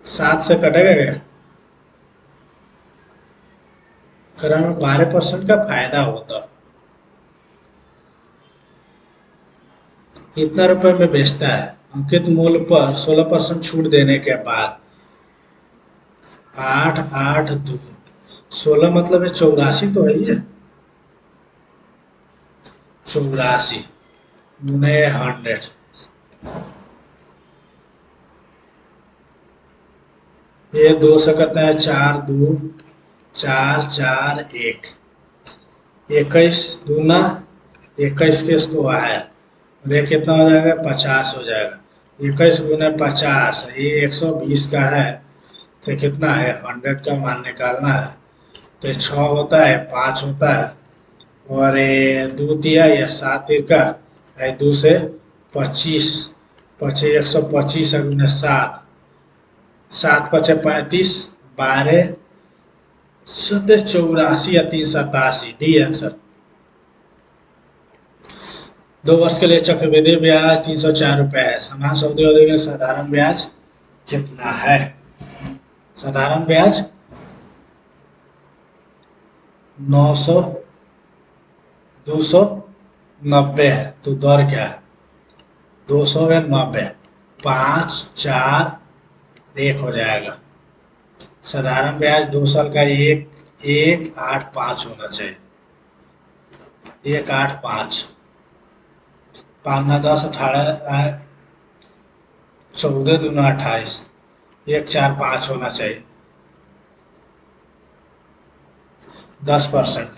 Speaker 1: 7 से कटेगा क्या, क्रय में 12% का फायदा होता। इतना रुपए में बेचता है, अंकित मूल्य पर 16% छूट देने के बाद 8 8 2, 16 मतलब है 84 तो है ही है, 84 गुने 100, ये 2 से करते हैं 4 2 4 4 1, 21 दूना 21 के स्क्वायर, और ये कितना हो जाएगा, 50 हो जाएगा। 21 गुने 50, ये 120 का है, तो कितना है, 100 का मान निकालना है। तो 6 होता है, 5 होता है, और ये 2 तिया या 7 तिरका, 2 से 25, 25 125 गुने 7, 7 5 35, 12 7 84 या 3 87, डी आंसर। 2 वर्ष के लिए चक्रवृद्धि ब्याज 304 रुपये है। समान सावधि अवधि के साधारण ब्याज कितना है। साधारण ब्याज 900, 290 है, तो दर क्या है? 200 या 90, 5 4 1 हो जाएगा। साधारण ब्याज 2 साल का 1,185 होना चाहिए। 185, 5 9 10 18, 14 दूना 28, 145 होना चाहिए। 10%।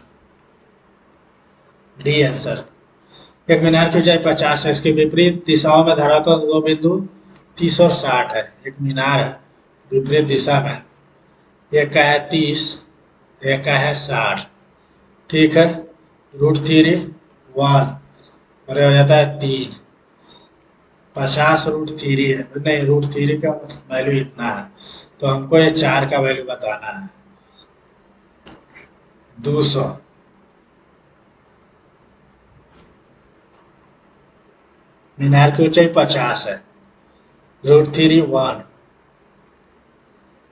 Speaker 1: D answer. एक मीनार की ऊंचाई 50 है, इसके विपरीत दिशाओं में धरातल दो बिंदु 30 और 60 है। एक मीनार है विपरीत दिशा में, एक का है 30, एक का है 60। ठीक है, √3 1 और ये हो जाता है 3। 50 √3 है, नहीं √3 का वैल्यू इतना है, तो हमको ये 4 का वैल्यू बताना है। 200। मीनार की ऊंचाई 50 है, √3 1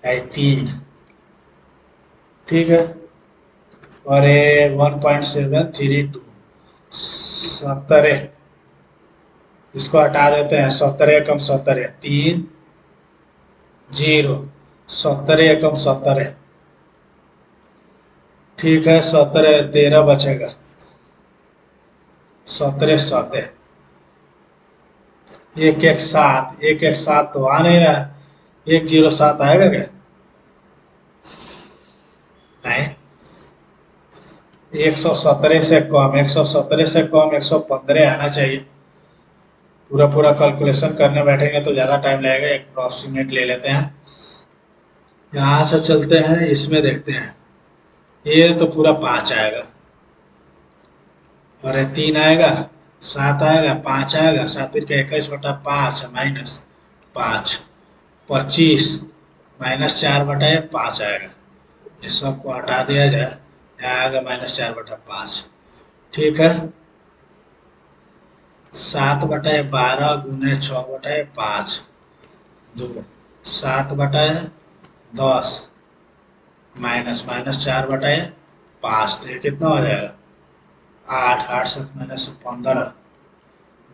Speaker 1: है 3। ठीक है, और ये 1.732 17, इसको हटा देते हैं। 17 एकम 17, 3 0, 17 एकम 17। ठीक है, 17 13 बचेगा, 17 17, 117, 117 तो आ नहीं रहा है। 107 आएगा क्या? नहीं, 117 से कम, 117 से कम 115 आना चाहिए। पूरा पूरा कैलकुलेशन करने बैठेंगे तो ज़्यादा टाइम लगेगा, एक अप्रॉक्सीमेट ले लेते हैं। यहाँ से चलते हैं, इसमें देखते हैं। ये तो पूरा 5 आएगा, और ये 3 आएगा, 7 आएगा, 5 आएगा, 7 का 21/5 -5, 25 -4/5 आएगा। ये सबको हटा दिया जाए, यहाँ आएगा -4/5। ठीक है, 7/12 गुने 6/5 2, 7/10 माइनस -4/5, तो ये कितना हो जाएगा? 8, 8 7 -15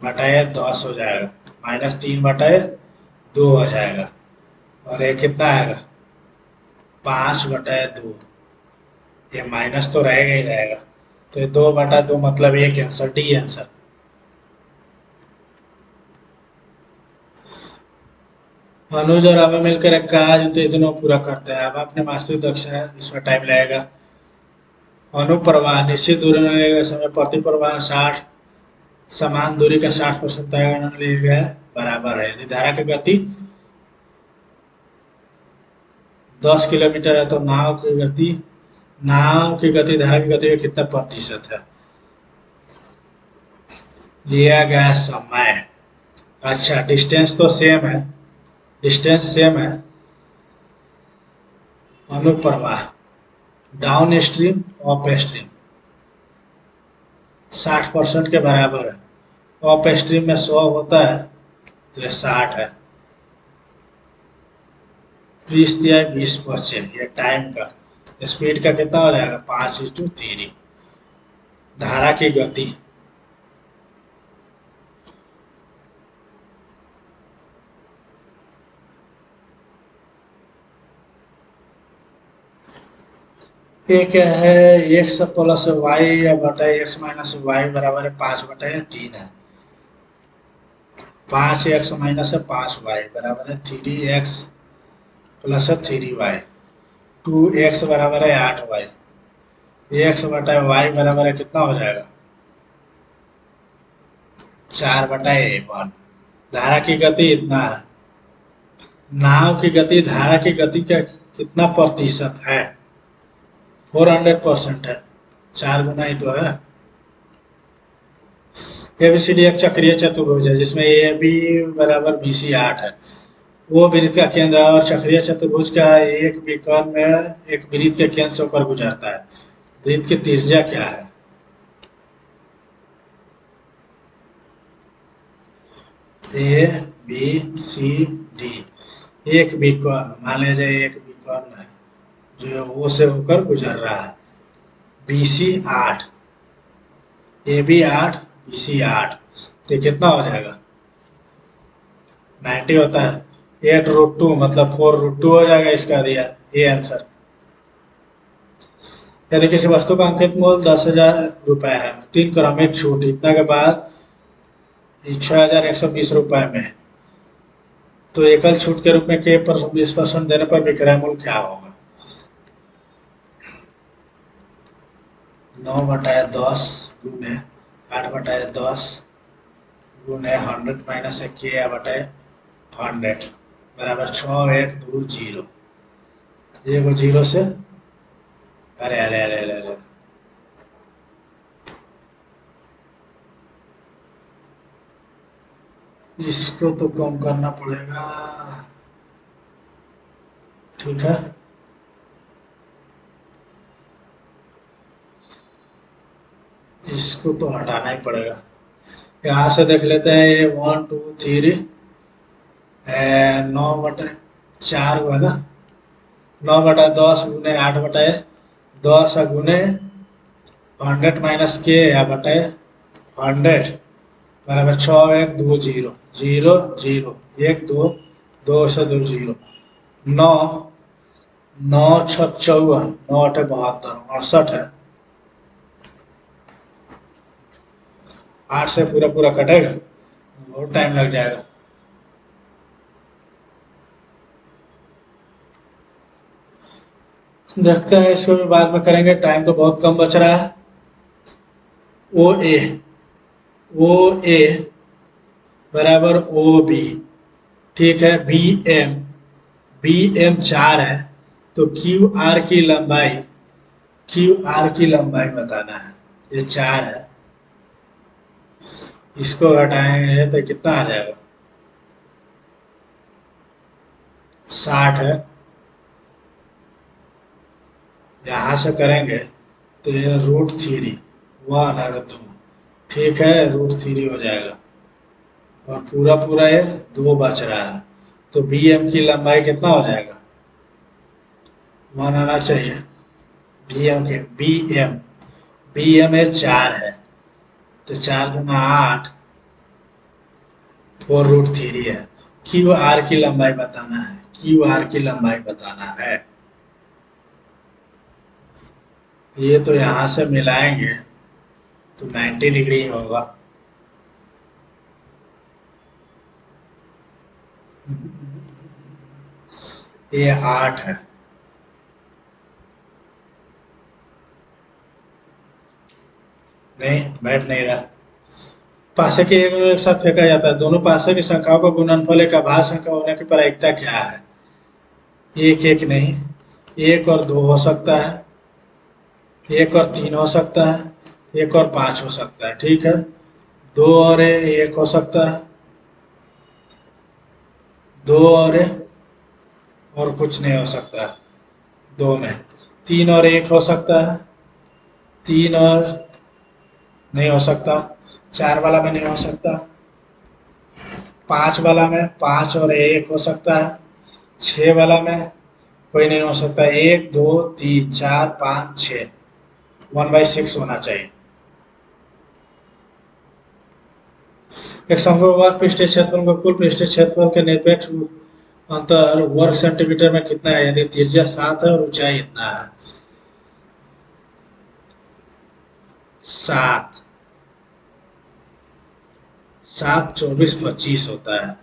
Speaker 1: बटाए 10 हो जाएगा, -3/2 हो जाएगा। और ये कितना आएगा? 5/2। ये माइनस तो रहेगा ही रहेगा, तो ये 2/2 मतलब एक आंसर, डी आंसर। अनुज और अब मिलकर एक काज तो इतना पूरा करते हैं। अब अपने वास्तविक दक्षता है, इसमें टाइम लगेगा। अनुप्रवाह निश्चित दूरी में लगेगा समय, प्रति प्रवाह 60, समान दूरी का 60% तय करने के लिए गया बराबर है। यदि धारा की गति 10 किलोमीटर है तो नाव की गति धारा की गति का कितना प्रतिशत है? लिया गया समय। अच्छा, डिस्टेंस तो सेम है, डिस्टेंस सेम है। अनुप्रवाह डाउन स्ट्रीम अप स्ट्रीम 60% के बराबर है। अप स्ट्रीम में 100 होता है, तो ये 60 है। 20 दिया है, 20 बचे। ये टाइम का, स्पीड का कितना हो जाएगा? 5:3। धारा की गति ये क्या है? x + y या बटा x - y बराबर है 5/3 है। 5x - 5y बराबर है 3x + 3y। 2x बराबर है 8y। x/y बराबर है कितना हो जाएगा? 4/1। धारा की गति इतना है। नाव की गति धारा की गति का कितना प्रतिशत है? 400% है, 4 गुना ही तो है। ABCD एक चक्रीय चतुर्भुज है जिसमें AB बराबर BC 8 है। वो वृत्त का केंद्र है, और चक्रीय चतुर्भुज का एक विकर्ण में एक वृत्त के केंद्र से होकर गुजरता है। वृत्त की त्रिज्या क्या है? A B C D। एक विकर्ण, मान लीजिए एक विकर्ण कर्ण है जो वो से होकर गुजर रहा है। BC 8, AB 8, BC 8, तो ये कितना हो जाएगा? 90 होता है। 8√2 मतलब 4√2 हो जाएगा इसका दिया ये आंसर। यदि किसी वस्तु का अंकित मूल्य 10,000 रुपए है, 3 क्रमिक छूट इतना के बाद 6,120 रुपए में, तो एकल छूट के रूप में के 20% देने पर विक्रय मूल्य क्या होगा? 9/10 गुने 8/10 गुने 100 माइनस के बटे 100 बराबर 6120। ये को जीरो से, अरे अरे अरे अरे अरे, इसको तो कम करना पड़ेगा। ठीक है, इसको तो हटाना ही पड़ेगा। यहाँ से देख लेते हैं ये 1 2 3 9/4 हुआ ना। 9/10 गुने 8/10 गुने 100 माइनस के बटे 100 बराबर 6120 0 0 1 2 2 से 2 0 9 9 6 54 9 8 72 68 है। 8 से पूरा पूरा कटेगा, बहुत टाइम लग जाएगा। देखते हैं, इसको भी बाद में करेंगे, टाइम तो बहुत कम बच रहा है। ओ ए बराबर OB, ठीक है। बी एम 4 है, तो क्यू आर की लंबाई बताना है। ये 4 है, इसको घटाएंगे तो कितना आ जाएगा? 60 है। यहाँ से करेंगे तो ये √3 ठीक है, √3 हो जाएगा। और पूरा पूरा ये 2 बच रहा है, तो BM की लंबाई कितना हो जाएगा? 1 आना चाहिए। BM है 4 है, तो 4 दूना 8, 4√3 है। QR की लंबाई बताना है, QR की लंबाई बताना है। ये तो यहाँ से मिलाएंगे तो 90 डिग्री होगा। ये 8 है। नहीं बैठ नहीं रहा। पासे के एक साथ फेंका जाता है। दोनों पासे की संख्याओं का गुणनफल एक अभाज्य संख्या होने की प्रायिकता क्या है? एक एक नहीं, 1 और 2 हो सकता है, 1 और 3 हो सकता है, 1 और 5 हो सकता है। ठीक है, 2 और 1 हो सकता है, 2 और कुछ नहीं हो सकता है। 2 में 3 और 1 हो सकता है, 3 और नहीं हो सकता, 4 वाला में नहीं हो सकता, 5 वाला में 5 और 1 हो सकता है, 6 वाला में कोई नहीं हो सकता। 1 2 3 4 5 6, 1/6 होना चाहिए। एक समकोण पृष्ठीय क्षेत्रफल का कुल पृष्ठीय क्षेत्रफल के निरपेक्ष अंतर वर्ग सेंटीमीटर में कितना है? यदि त्रिज्या 7 है और ऊंचाई इतना है। 7 7 24 25 होता है।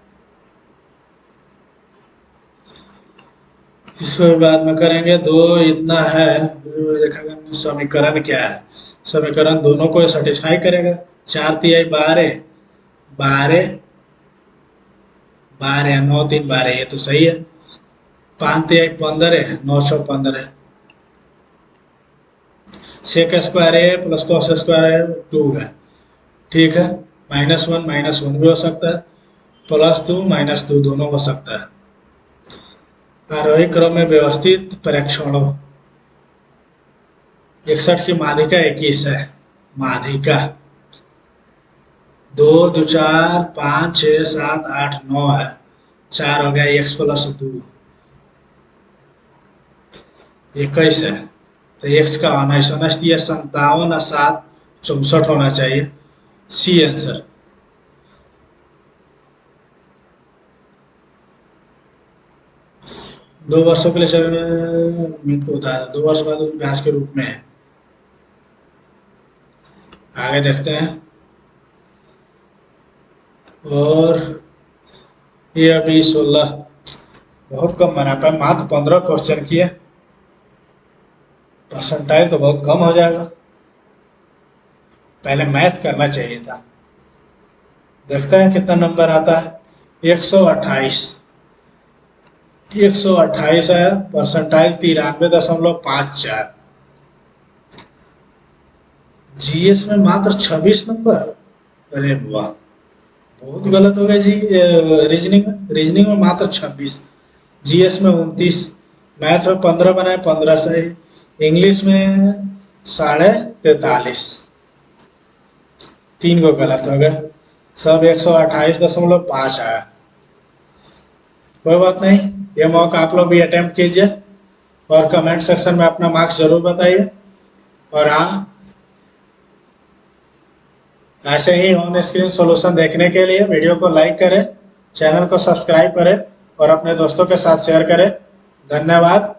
Speaker 1: इसको बाद में करेंगे। 2 इतना है, रेखाखंड समीकरण क्या है? समीकरण दोनों को सेटिस्फाई करेगा। 4 तिहाई 12 12 12, 9 3 12, ये तो सही है। 5 तिहाई 15, 9 6 15, सेक स्क्वायर है प्लस कॉस स्क्वायर है 2 है। ठीक है, -1 भी हो सकता है, +2 -2 दोनों हो सकता है। आरोही क्रम में व्यवस्थित प्रेक्षणों 61 की माध्यिका 21 है। माध्यिका 2 2 4 5 6 7 8 9 है। 4 हो गया, x + 2 21 है तो एक्स का ऑनेस्ट ये 57 और 7 64 होना चाहिए। C answer. दो वर्षों के लिए उम्मीद को बता रहा 2 वर्ष बाद उस ब्याज के रूप में है। आगे देखते हैं। और ये अभी 16 बहुत कम बना पाए, मात्र 15 क्वेश्चन किए, परसेंटाइल तो बहुत कम हो जाएगा। पहले मैथ करना चाहिए था। देखते हैं कितना नंबर आता है। 128 128 है, परसेंटाइल 93.54। जीएस में मात्र 26 नंबर, अरे वाह, बहुत गलत हो गया जी। रीजनिंग में मात्र 26, जीएस में 29, मैथ में 15 बनाए, 15 सही, इंग्लिश में 43.5, 3 को गलत हो गए, सब 128.5 आया। कोई बात नहीं, ये मौका आप लोग भी अटेम्प्ट कीजिए और कमेंट सेक्शन में अपना मार्क्स जरूर बताइए। और हाँ, ऐसे ही ऑन स्क्रीन सॉल्यूशन देखने के लिए वीडियो को लाइक करें, चैनल को सब्सक्राइब करें और अपने दोस्तों के साथ शेयर करें। धन्यवाद।